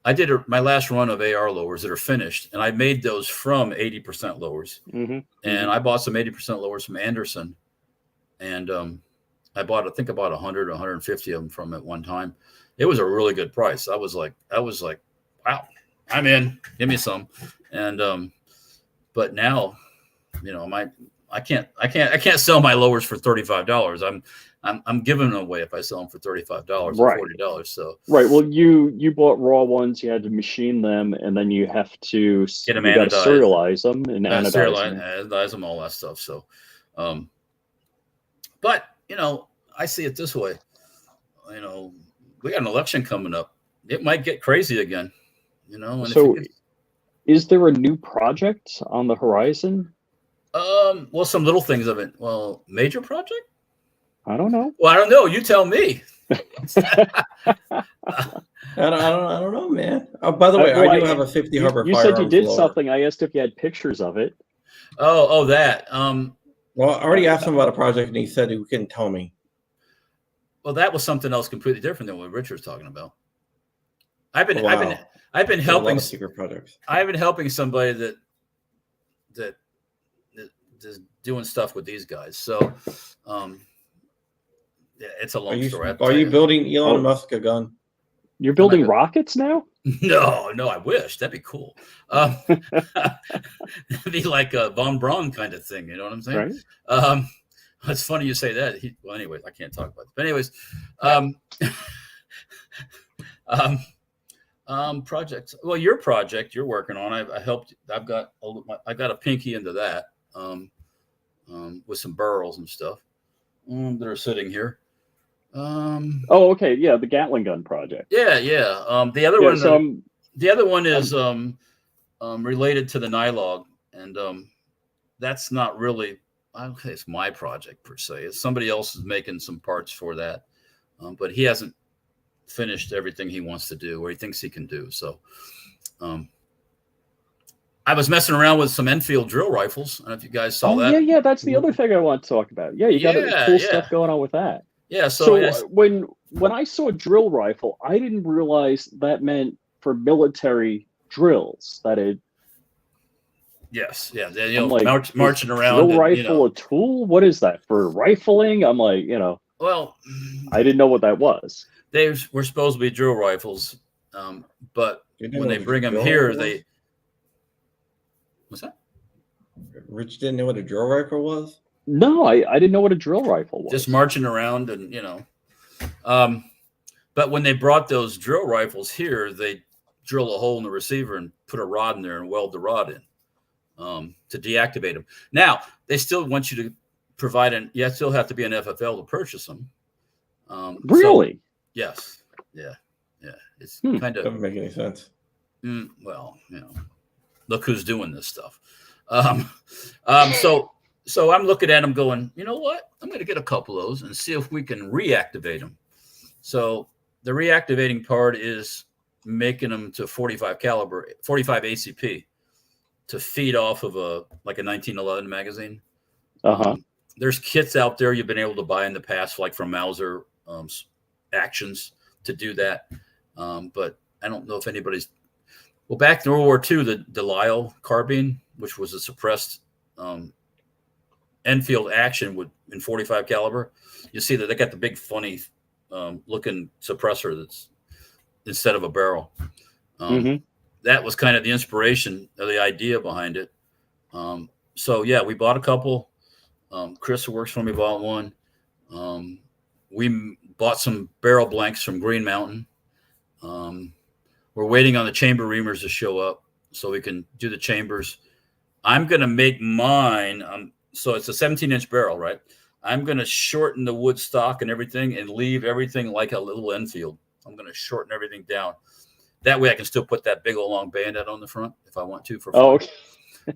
I did my last run of AR lowers that are finished, and I made those from 80% lowers. And I bought some 80% lowers from Anderson, and I bought 100 or 150 of them from at one time. It was a really good price. I was like, wow, I'm in. Give me some. And but now, I can't sell my lowers for $35. I'm giving them away if I sell them for $35 or $40. So right. Well, you bought raw ones. You had to machine them, and then you have to get them anodized. Serialize them and anodize them, all that stuff. So, but I see it this way. We got an election coming up. It might get crazy again. And so, is there a new project on the horizon? Well, some little things of it. Well, major project? I don't know. Well, I don't know. You tell me. I don't know, man. Oh, by the way, I do have a 50 Harbor. You said you did something. I asked if you had pictures of it. Oh, that. Well, I already asked him about a project, and he said he couldn't tell me. Well, that was something else completely different than what Richard's talking about. I've been helping secret projects. I've been helping somebody that is doing stuff with these guys. So, yeah, it's a long story. Are you building Elon Musk a gun? You're building rockets now? No, I wish. That'd be cool. It'd be like a von Braun kind of thing. You know what I'm saying? Right. It's funny you say that. Well, anyways, I can't talk about it. But anyways, projects. Well, your project you're working on, I helped. I got a pinky into that with some barrels and stuff that are sitting here. Oh, okay, yeah, the Gatling gun project. Yeah. The other one. So the other one is related to the Nylog, and that's not really. I don't say it's my project per se. It's somebody else is making some parts for that, but he hasn't finished everything he wants to do or he thinks he can do. So I was messing around with some Enfield drill rifles. I don't know if you guys saw that. Yeah, that's the other thing I want to talk about. Yeah, you got cool stuff going on with that. Yeah, so when I saw a drill rifle, I didn't realize that meant for military drills that it. Yes, yeah, like, marching around. Drill rifle a tool? What is that for rifling? I'm like, well, I didn't know what that was. They were supposed to be drill rifles, But You didn't when know they what a bring them drill here, rifle they was? what's that? Rich didn't know what a drill rifle was? No, I didn't know what a drill rifle was. Just marching around and but when they brought those drill rifles here, they drill a hole in the receiver and put a rod in there and weld the rod in to deactivate them. Now they still want you to provide you still have to be an FFL to purchase them. Really? So, yes. Yeah. It's kind of Doesn't make any sense. well, look who's doing this stuff. So I'm looking at them going, you know what? I'm going to get a couple of those and see if we can reactivate them. So the reactivating part is making them to 45 caliber, 45 ACP to feed off of a 1911 magazine. There's kits out there you've been able to buy in the past, like from Mauser Actions, to do that. But I don't know if anybody's. Well, back in World War II, the Delisle carbine, which was a suppressed Enfield action in 45 caliber, you see that they got the big funny looking suppressor that's instead of a barrel. That was kind of the inspiration of the idea behind it. So yeah, we bought a couple. Chris, who works for me, bought one. We bought some barrel blanks from Green Mountain. We're waiting on the chamber reamers to show up so we can do the chambers. I'm going to make mine. So it's a 17-inch barrel, right? I'm going to shorten the wood stock and everything and leave everything like a little Enfield. I'm going to shorten everything down. That way I can still put that big old long bayonet on the front if I want to for fun. Okay.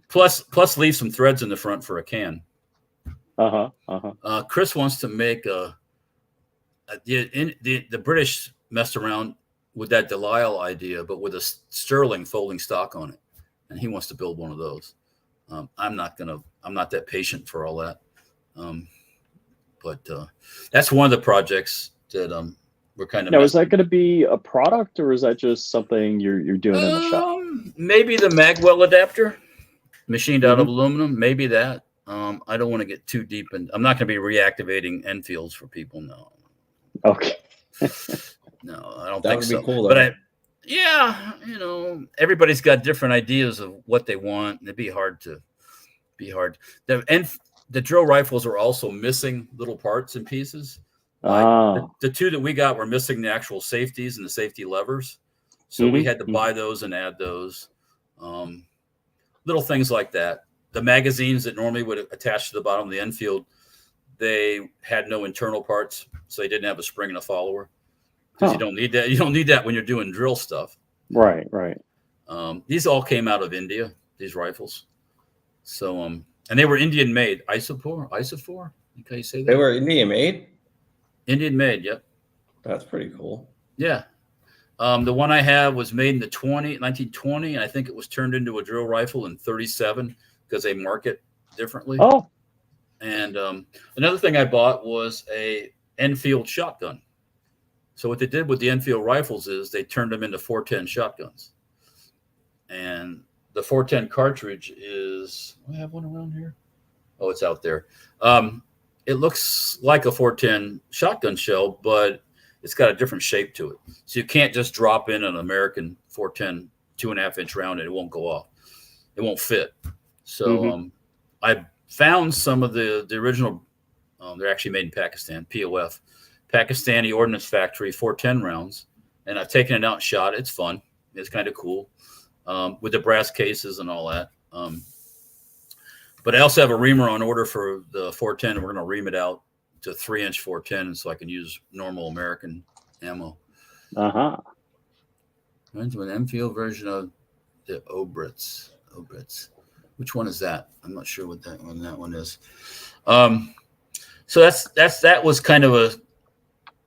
Plus leave some threads in the front for a can. Chris wants to make the British messed around with that Delisle idea, but with a Sterling folding stock on it, and he wants to build one of those. I'm not that patient for all that, but that's one of the projects that we're kind of. Now, is that going to be a product, or is that just something you're doing in the shop? Maybe the Magwell adapter, machined out of aluminum. Maybe that. I don't want to get too deep, and I'm not going to be reactivating Enfields for people. No. Okay. No, I don't That think would so. be cool, though. But everybody's got different ideas of what they want. And it'd be hard. The drill rifles are also missing little parts and pieces. Like the two that we got were missing the actual safeties and the safety levers. So we had to buy those and add those. Little things like that. The magazines that normally would attach to the bottom of the Enfield, they had no internal parts, so they didn't have a spring and a follower. Because you don't need that. You don't need that when you're doing drill stuff. Right. These all came out of India, these rifles. So, and they were Indian made. Isophore? Can you say that? They were Indian made? Indian made, yep. That's pretty cool. Yeah. The one I have was made in 1920, and I think it was turned into a drill rifle in 37 because they mark it differently. Oh. And another thing I bought was a Enfield shotgun. So what they did with the Enfield rifles is they turned them into 410 shotguns. And the 410 cartridge is, do I have one around here? Oh, it's out there. It looks like a 410 shotgun shell, but it's got a different shape to it. So you can't just drop in an American 410 2.5-inch round and it won't go off. It won't fit. So I found some of the original, they're actually made in Pakistan, POF, Pakistani Ordnance Factory 410 rounds, and I've taken it out and shot it. It's fun. It's kind of cool with the brass cases and all that. But I also have a reamer on order for the 410, and we're going to ream it out to 3-inch 410 so I can use normal American ammo. Runs with an Enfield version of the Obrits. Which one is that? I'm not sure what that one is. So that was kind of a.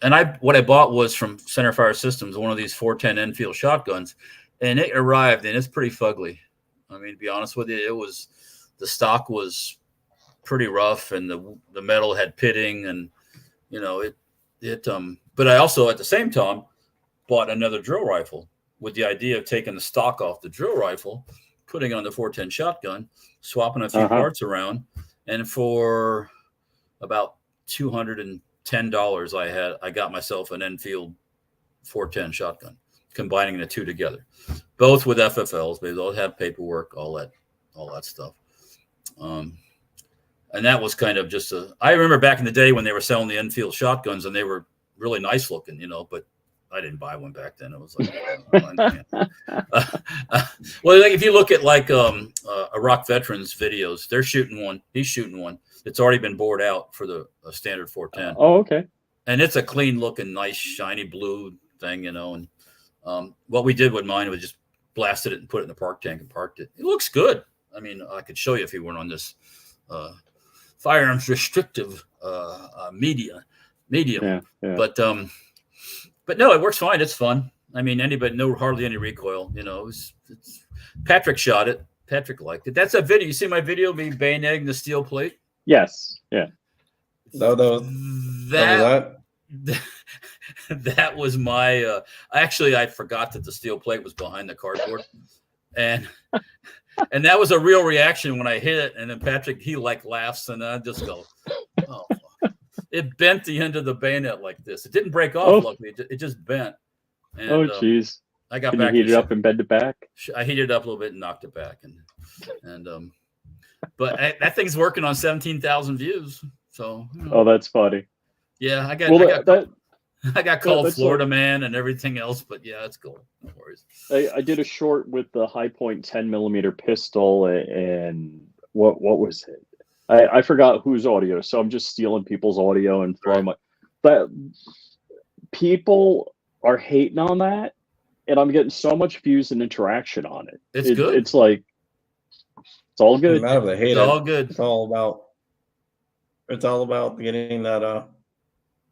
And what I bought was from Center Fire Systems, one of these 410 Enfield shotguns, and it arrived and it's pretty fugly. I mean, to be honest with you, the stock was pretty rough and the metal had pitting and but I also at the same time bought another drill rifle with the idea of taking the stock off the drill rifle, putting on the 410 shotgun, swapping a few parts around, and for about $210 I got myself an Enfield 410 shotgun combining the two together, both with FFLs. They all have paperwork, all that stuff. And that was kind of just I remember back in the day when they were selling the Enfield shotguns, and they were really nice looking, but I didn't buy one back then. It was like, well, like if you look at like Iraq veterans videos, they're shooting one. He's shooting one. It's already been bored out for the standard 410. Oh, okay. And it's a clean looking, nice, shiny blue thing, And what we did with mine was just blasted it and put it in the park tank and parked it. It looks good. I mean, I could show you if you weren't on this firearms restrictive medium. Yeah. But no, it works fine. It's fun. I mean, hardly any recoil. It's Patrick shot it. Patrick liked it. That's a video. You see my video, me bayoneting the steel plate? Yes. Yeah. That was my. Actually, I forgot that the steel plate was behind the cardboard, and that was a real reaction when I hit it. And then Patrick, he like laughs, and I just go, "Oh, fuck." It bent the end of the bayonet like this. It didn't break off. Luckily, it just bent. And, jeez. I got Can back. You heat it up and bend it back? I heated it up a little bit and knocked it back, but that thing's working on 17,000 views. So. Oh, that's funny. Yeah, I got called Florida man and everything else, but yeah, it's cool. No worries. I did a short with the High Point 10mm pistol, and what was it? I forgot whose audio, so I'm just stealing people's audio and throwing but people are hating on that, and I'm getting so much views and interaction on it. It's good. It's like it's all good. It's all good. It's all about getting that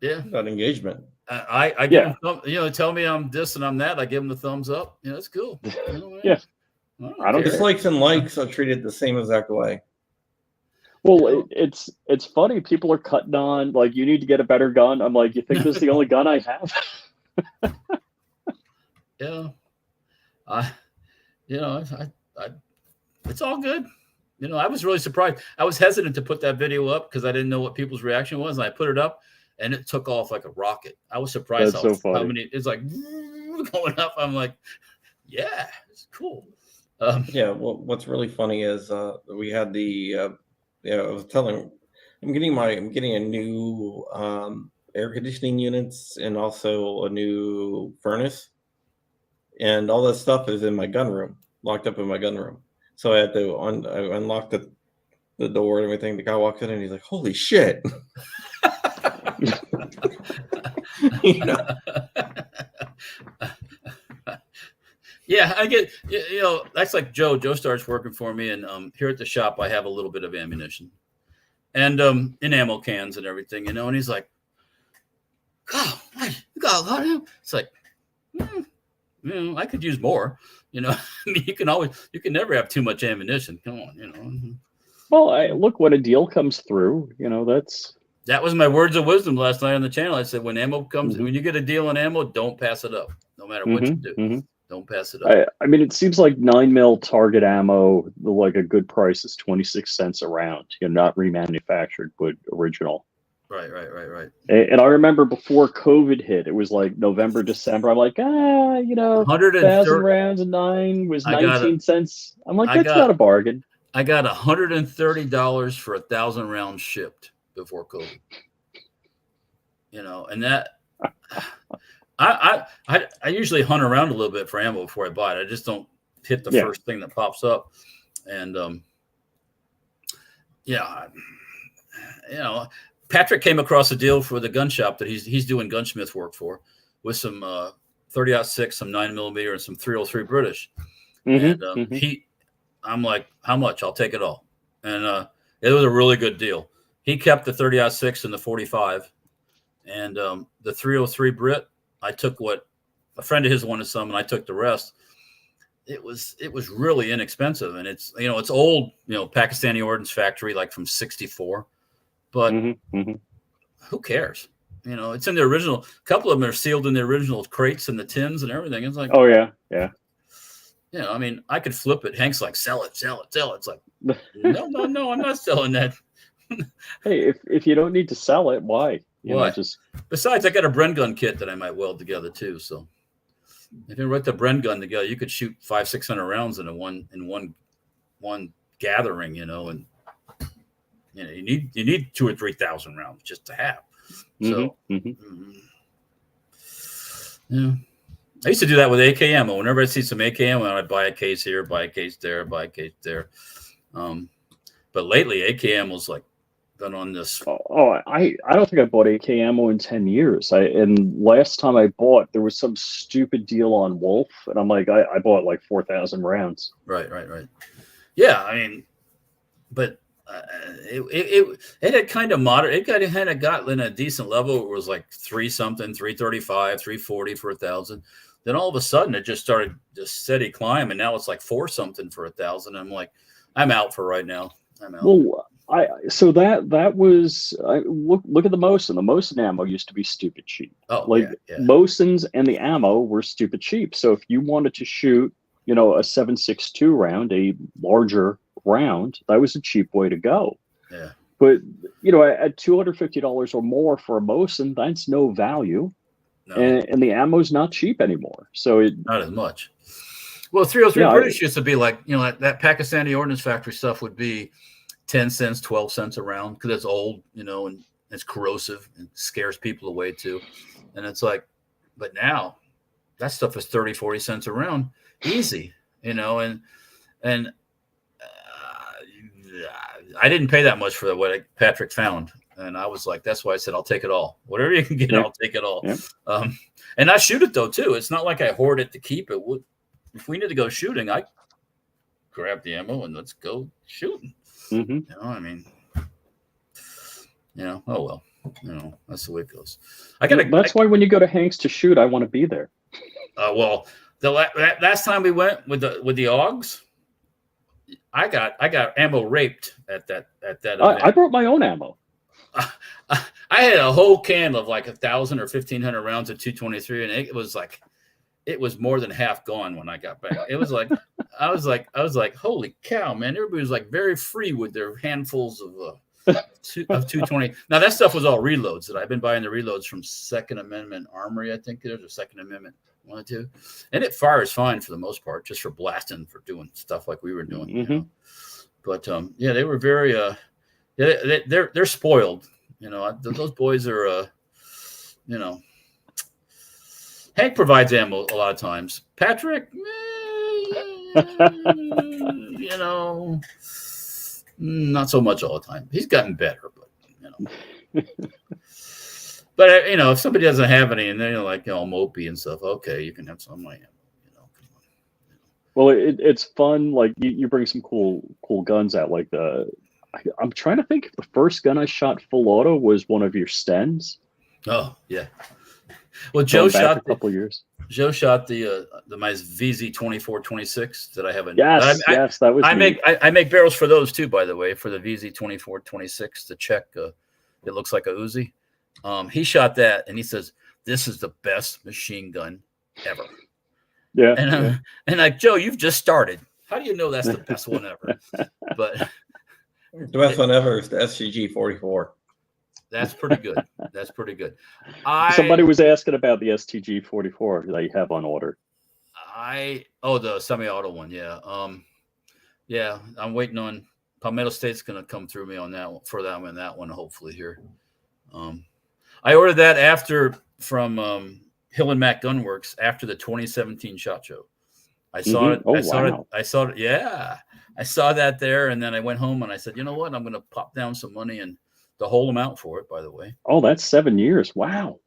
that engagement. I give them, tell me I'm this and I'm that. I give them the thumbs up. It's cool. Yeah. I don't Dislikes and likes are treated the same exact way. Well, it's funny. People are cutting on like, you need to get a better gun. I'm like, you think this is the only gun I have? Yeah. It's all good. I was really surprised. I was hesitant to put that video up because I didn't know what people's reaction was. And I put it up, and it took off like a rocket. I was surprised how many. It's like going up. I'm like, yeah, it's cool. Well, what's really funny is we had the. I was telling. I'm getting a new air conditioning units and also a new furnace, and all that stuff is in my gun room, locked up in my gun room. So I had to unlock the door and everything. The guy walks in and he's like, "Holy shit!" Yeah, I get. That's like Joe. Joe starts working for me, and here at the shop, I have a little bit of ammunition, and in ammo cans and everything, And he's like, "God, you got a lot of ammo." It's like, I could use more. I mean, you can never have too much ammunition. Come on, Well, look, when a deal comes through, that was my words of wisdom last night on the channel. I said, when ammo comes, when you get a deal on ammo, don't pass it up. No matter what you do, don't pass it up. I mean, it seems like 9mm target ammo, like a good price is 26 cents a round. Not remanufactured, but original. Right. And I remember before COVID hit, it was like November, December. I'm like, 1,000 rounds of 9 was 19 cents. I'm like, that's not a bargain. I got $130 for 1,000 rounds shipped before COVID. And that I usually hunt around a little bit for ammo before I buy it. I just don't hit the first thing that pops up. And Patrick came across a deal for the gun shop that he's doing gunsmith work for, with some 30-06, some 9mm, and some 303 British. I'm like, how much? I'll take it all. And it was a really good deal. He kept the 30-06 and the 45, and the 303 Brit. I took what a friend of his wanted some, and I took the rest. It was really inexpensive, and it's it's old, Pakistani Ordnance Factory, like from '64. But who cares? It's in the original. A couple of them are sealed in the original crates and the tins and everything. It's like, oh yeah. I mean, I could flip it. Hank's like, sell it. It's like, no, I'm not selling that. Hey, if you don't need to sell it, why? Besides, I got a Bren gun kit that I might weld together too. So, if you put the Bren gun together, you could shoot 500-600 rounds in one gathering, and you need 2,000 or 3,000 rounds just to have. So, yeah. I used to do that with AK ammo. Whenever I see some AK ammo, I'd buy a case here, buy a case there, buy a case there. But lately, AK ammo's like been on this. I don't think I bought AK ammo in 10 years. And last time I bought, there was some stupid deal on Wolf, and I'm like, I bought like 4,000 rounds. Right. Yeah, I mean, but it had kind of moderate. It had got in a decent level. It was like 335, 340 for 1,000. Then all of a sudden, it just started this steady climb, and now it's like 4 something for 1,000. I'm like, I'm out for right now. I'm out. Well, so that was look at the Mosin. The Mosin ammo used to be stupid cheap. Oh, like yeah. Mosins and the ammo were stupid cheap. So if you wanted to shoot, a 7.62 round, a larger round, that was a cheap way to go. Yeah. But at $250 or more for a Mosin, that's no value. No. And the ammo's not cheap anymore. So not as much. Well, 303 British used to be like, that Pakistani Ordnance Factory stuff would be 10 cents, 12 cents a round because it's old, and it's corrosive and scares people away too. And it's like, but now that stuff is 30, 40 cents a round, easy, and I didn't pay that much for what Patrick found. And I was like, that's why I said, I'll take it all. Whatever you can get, I'll take it all. Yeah. And I shoot it though, too. It's not like I hoard it to keep it. If we need to go shooting, I grab the ammo and let's go shooting. Oh, well, that's the way it goes. That's why when you go to Hank's to shoot, I want to be there. Well, the last time we went with the AUGs, I got ammo raped at that event. I brought my own ammo. I had a whole can of like 1,000 or 1,500 rounds of 223, and it was more than half gone when I got back. It was like I was like, holy cow, man! Everybody was like very free with their handfuls of 220. Now that stuff was all reloads. That I've been buying the reloads from Second Amendment Armory, I think it is, or Second Amendment 1 or 2, and it fires fine for the most part, just for blasting, for doing stuff like we were doing. But they were very they're spoiled. Those boys are Hank provides ammo a lot of times. Patrick, not so much all the time. He's gotten better, but but if somebody doesn't have any and they're like mopey and stuff, okay, you can have some of my ammo. Well, it's fun. Like you bring some cool guns out. Like I'm trying to think. The first gun I shot full auto was one of your Stens. Oh yeah. Well, Joe shot a couple years. Joe shot the my VZ2426 that I haven't. Yes, that was. I make barrels for those too, by the way, for the VZ2426. The Czech, it looks like a Uzi. He shot that, and he says this is the best machine gun ever. Yeah. And like, Joe, you've just started. How do you know that's the best one ever? But the best one ever is the SCG 44. That's pretty good. That's pretty good. Somebody was asking about the STG 44 that you have on order. The semi-auto one, yeah. Yeah, I'm waiting on Palmetto State's going to come through me on that one, for that one, hopefully here. I ordered that from Hill and Mac Gunworks after the 2017 SHOT Show. I saw it. I saw it. Yeah, I saw that there, and then I went home and I said, you know what? I'm going to pop down some money and the whole amount for it. By the way. Oh, that's 7 years. Wow.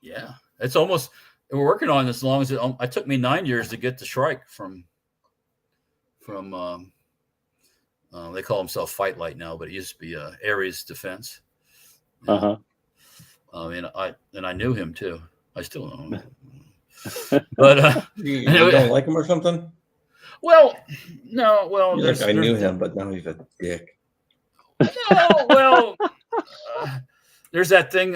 Yeah, it's almost. We're working on this as long as it took me 9 years to get the Shrike from. They call themselves Fight Light now, but it used to be Ares Defense. And I knew him too. I still know him. But you don't like him or something? Well, no. Well, I knew him, but now he's a dick. No, well, there's that thing.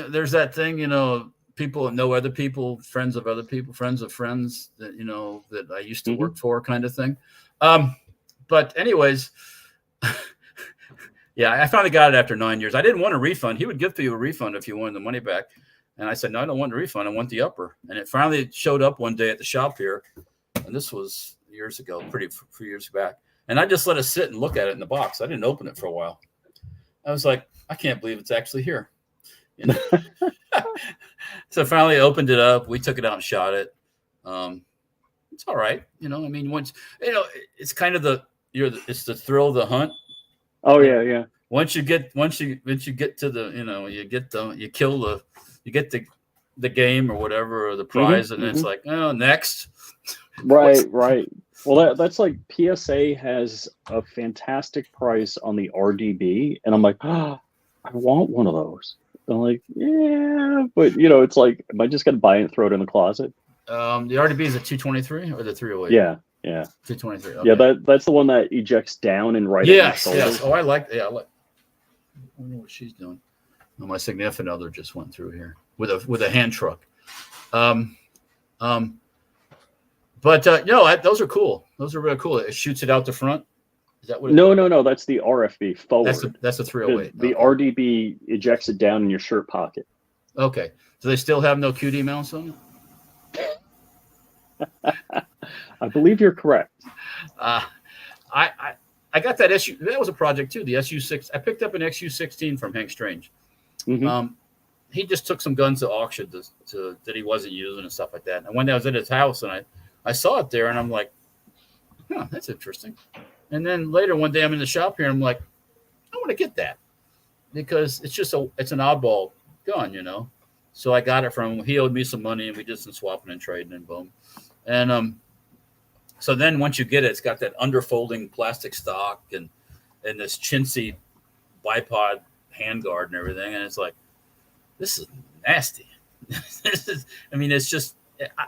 People that know other people, friends of other people, friends of friends that that I used to work for, kind of thing. But anyways, yeah, I finally got it after 9 years. I didn't want a refund. He would give you a refund if you wanted the money back. And I said, no, I don't want the refund. I want the upper. And it finally showed up one day at the shop here. And this was years ago, few years back. And I just let it sit and look at it in the box. I didn't open it for a while. I was like, I can't believe it's actually here. You know? So finally I opened it up. We took it out and shot it. It's all right. You know, I mean, once, you know, it's kind of it's the thrill of the hunt. Oh yeah. Yeah. Once you get to the, you know, you get the game or whatever, or the prize, and it's like, oh, next. Right. Well, that's like PSA has a fantastic price on the RDB, and I'm like, I want one of those. I'm like, yeah, but you know, it's like, am I just gonna buy it and throw it in the closet? The RDB is a 223 or the 308? Yeah. 223. Okay. Yeah, that's the one that ejects down and right. Yes. Oh, I like. Yeah, I wonder what she's doing. Oh, my significant other just went through here with a hand truck. But no, those are cool. Those are really cool. It shoots it out the front. Is that what? No. That's the RFB forward. That's a 308. The RDB ejects it down in your shirt pocket. Okay. Do they still have no QD mounts on it? I believe you're correct. I got that SU. That was a project too. The SU6. I picked up an XU16 from Hank Strange. Mm-hmm. He just took some guns to auction that he wasn't using and stuff like that. And when I was at his house and I saw it there and I'm like, that's interesting. And then later one day I'm in the shop here and I'm like, I want to get that because it's an oddball gun, you know. So I got it from him. He owed me some money and we did some swapping and trading and boom. And so then once you get it, it's got that underfolding plastic stock and this chintzy bipod handguard and everything. And it's like, this is nasty. It's just,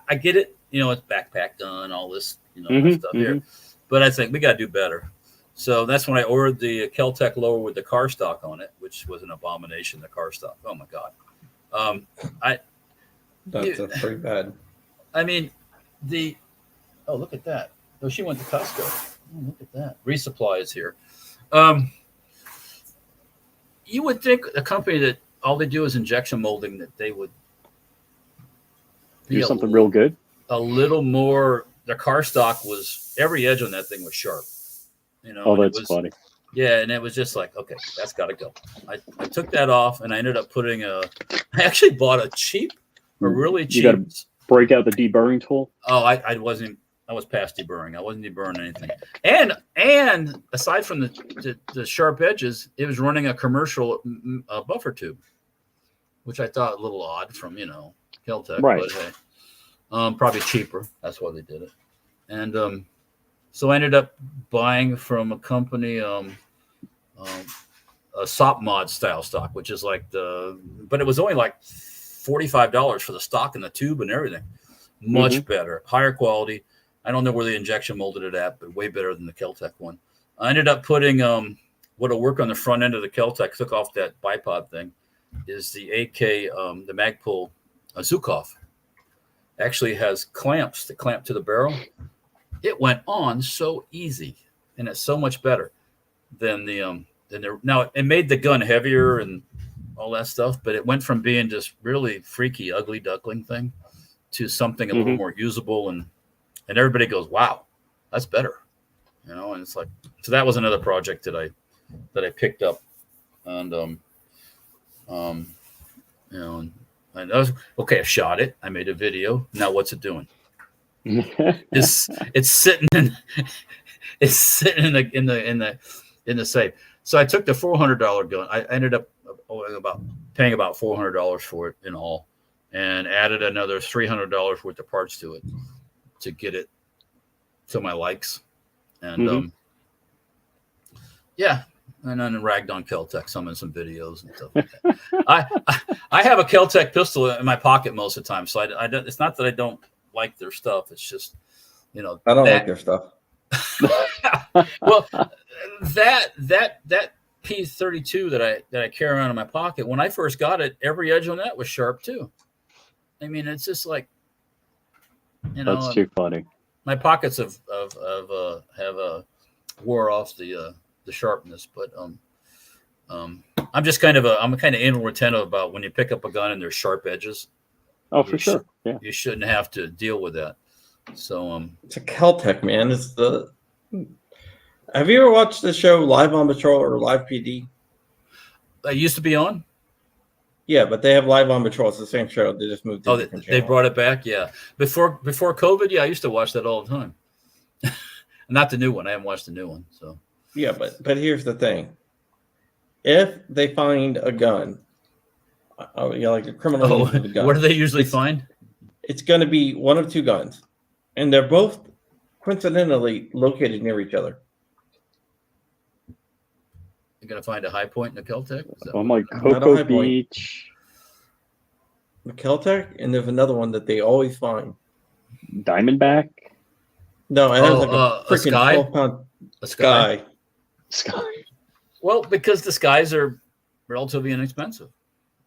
I get it. You know, it's backpack gun, all this, you know, stuff here. But I think we got to do better. So that's when I ordered the Kel-Tec lower with the car stock on it, which was an abomination, the car stock. Oh, my God. That's pretty bad. I mean, look at that. Oh, she went to Costco. Oh, look at that. Resupply is here. You would think a company that all they do is injection molding, that they would do something real good. A little more. The car stock was, every edge on that thing was sharp. You know. Oh, that's funny. Yeah, and it was just like, okay, that's got to go. I took that off, and I ended up putting I actually bought a really cheap. You got to break out the deburring tool. Oh, I was past deburring. I wasn't deburring anything. And aside from the sharp edges, it was running a commercial buffer tube, which I thought a little odd from, you know, Kel-Tec. Right. But hey, probably cheaper. That's why they did it. And so I ended up buying from a company a SOP mod style stock, which is like but it was only like $45 for the stock and the tube and everything. Much better, higher quality. I don't know where they injection molded it at, but way better than the Kel-Tec one. I ended up putting what'll work on the front end of the Kel-Tec, took off that bipod thing, is the AK, the Magpul Zukov. Actually has clamps that clamp to the barrel. It went on so easy, and it's so much better than now it made the gun heavier and all that stuff, but it went from being just really freaky, ugly duckling thing to something a little more usable, and everybody goes, wow, that's better. You know, and it's like, so that was another project that I picked up, and you know, and I was okay. I shot it. I made a video. Now what's it doing? It's sitting in the safe. So I took the $400 gun. I ended up paying about $400 for it in all, and added another $300 worth of parts to it to get it to my likes. And yeah, and then ragged on Kel-Tec some in some videos and stuff like that. I have a Kel-Tec pistol in my pocket most of the time, so I don't, it's not that I don't like their stuff. It's just, you know, I don't like their stuff. Well, that P32 that I carry around in my pocket, when I first got it, every edge on that was sharp too. I mean, it's just like, you know, that's too funny. My pockets have wore off the sharpness, but I'm just kind of anal retentive about when you pick up a gun and there's sharp edges. Oh, for sure. Yeah. You shouldn't have to deal with that. So it's a Caltech, man. Have you ever watched the show Live on Patrol or Live PD? I used to be on. Yeah, but they have Live on Patrol. It's the same show. They just moved to a different they channel. brought it back. Yeah, before COVID. Yeah, I used to watch that all the time. Not the new one. I haven't watched the new one. So yeah, but here's the thing: if they find a gun, like a criminal uses a gun, what do they usually find? It's going to be one of two guns, and they're both coincidentally located near each other. You're going to find a high point in the Caltech? Oh my, Cocoa Beach. The Caltech, and there's another one that they always find. Diamondback? No, it has like a freaking 12-pound sky. Sky. Well, because the skies are relatively inexpensive.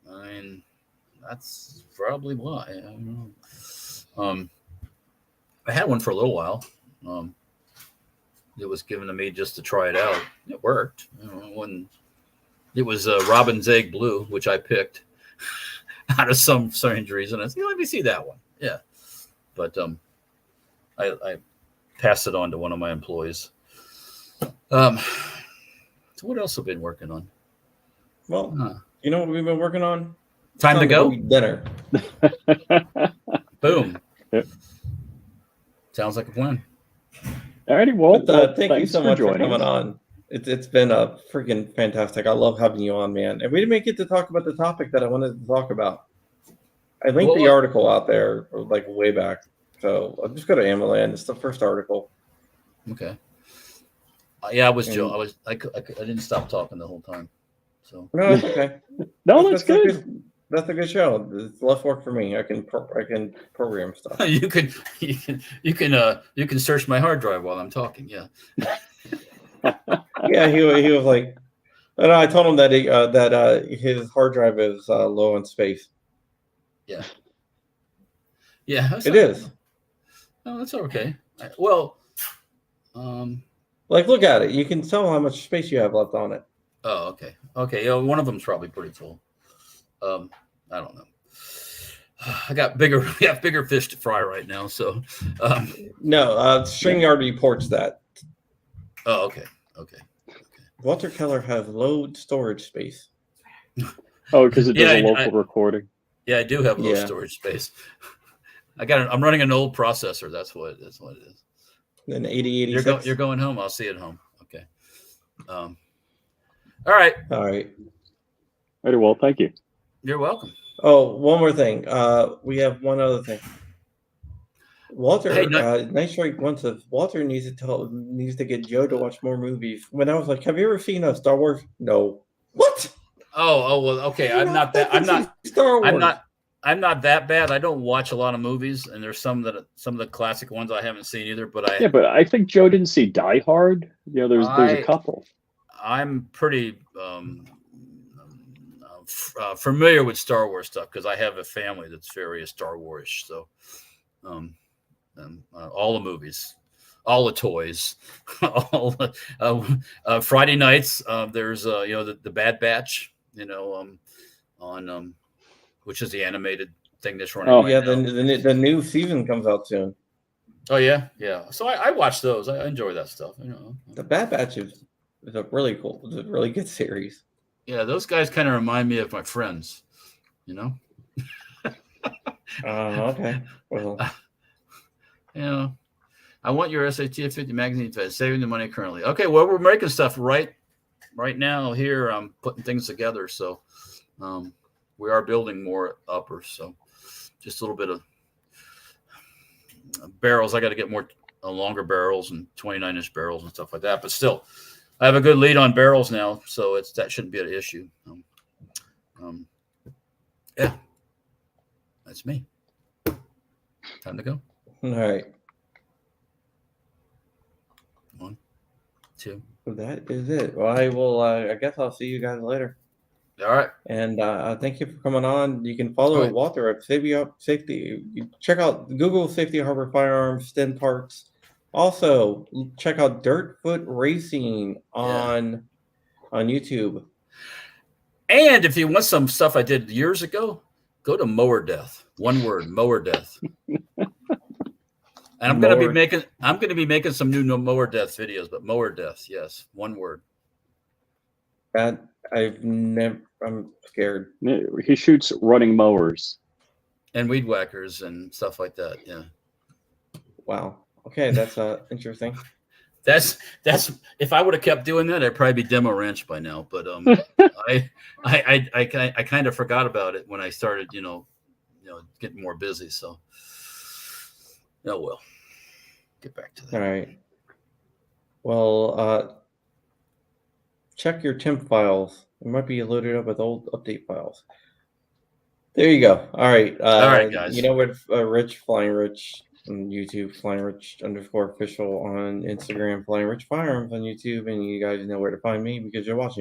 I mean, that's probably why. I don't know. I had one for a little while. It was given to me just to try it out. It worked. When it was Robin's Egg Blue, which I picked out of some strange reason. I said, let me see that one. Yeah, but I passed it on to one of my employees. So what else have I been working on? Well, you know what we've been working on? Time to go. Dinner. Boom. Yep. Sounds like a plan. All righty. Well, thank you so much for coming on. It's been a freaking fantastic. I love having you on, man. And we didn't get to talk about the topic that I wanted to talk about. I linked the article out there like way back. So I'll just go to Amaland. It's the first article. Okay. Yeah, I was Joe. I didn't stop talking the whole time. So no, that's okay. No, that's good. That's a good show. It's less work for me. I can program stuff. you can search my hard drive while I'm talking. Yeah. Yeah, he was like, and I told him that his hard drive is low in space. Yeah. Yeah. It is. No, that's okay. Well, like look at it. You can tell how much space you have left on it. Oh, okay. Okay. Yeah, one of them's probably pretty full. I don't know. I got bigger fish to fry right now. So, no, StreamYard reports that. Oh, okay. Walter Keller has low storage space. Oh, because it does a local recording. Yeah, I do have low storage space. I'm running an old processor. That's what it is. An 8086. You're going home. I'll see you at home. Okay. All right. Very well. Thank you. You're welcome. Oh, one more thing. We have one other thing. Walter, Nice Strike One says Walter needs to get Joe to watch more movies. When I was like, "Have you ever seen Star Wars?" No. What? Oh well. Okay, I'm not Star Wars. I'm not that bad. I don't watch a lot of movies, and there's some of the classic ones I haven't seen either. But but I think Joe didn't see Die Hard. There's a couple. I'm pretty familiar with Star Wars stuff because I have a family that's very Star Wars-ish. So, all the movies, all the toys, all Friday nights. There's the Bad Batch. On which is the animated thing that's running. Oh, right now. The new season comes out soon. Oh yeah. So I watch those. I enjoy that stuff. The Bad Batch is a really cool. It's a really good series. Yeah, those guys kind of remind me of my friends. Okay. Well. I want your SAT 50 magazine fed, saving the money currently. Okay, well, we're making stuff right now here. I'm putting things together, so we are building more uppers. So just a little bit of barrels. I got to get more longer barrels and 29-inch barrels and stuff like that. But still, I have a good lead on barrels now, so that shouldn't be an issue. Yeah, that's me. Time to go. All right. 1, 2. That is it. Well, I will. I guess I'll see you guys later. All right. And thank you for coming on. You can follow Walter at Safety. Check out Google Safety Harbor Firearms, Stem Parts. Also, check out Dirtfoot Racing on YouTube. And if you want some stuff I did years ago, go to Mower Death. One word, Mower Death. And I'm going to be making some new Mower Death videos, but Mower Death, yes, one word. I'm scared. He shoots running mowers and weed whackers and stuff like that. Yeah. Wow. Okay, that's interesting. That's if I would have kept doing that, I'd probably be Demo Ranch by now. But I kind of forgot about it when I started, getting more busy. So, oh well. Get back to that. All right. Well, check your temp files. It might be loaded up with old update files. There you go. All right. All right, guys. You know what? Rich Flying Rich on YouTube, Flying Rich _official on Instagram, Flying Rich Firearms on YouTube, and you guys know where to find me because you're watching.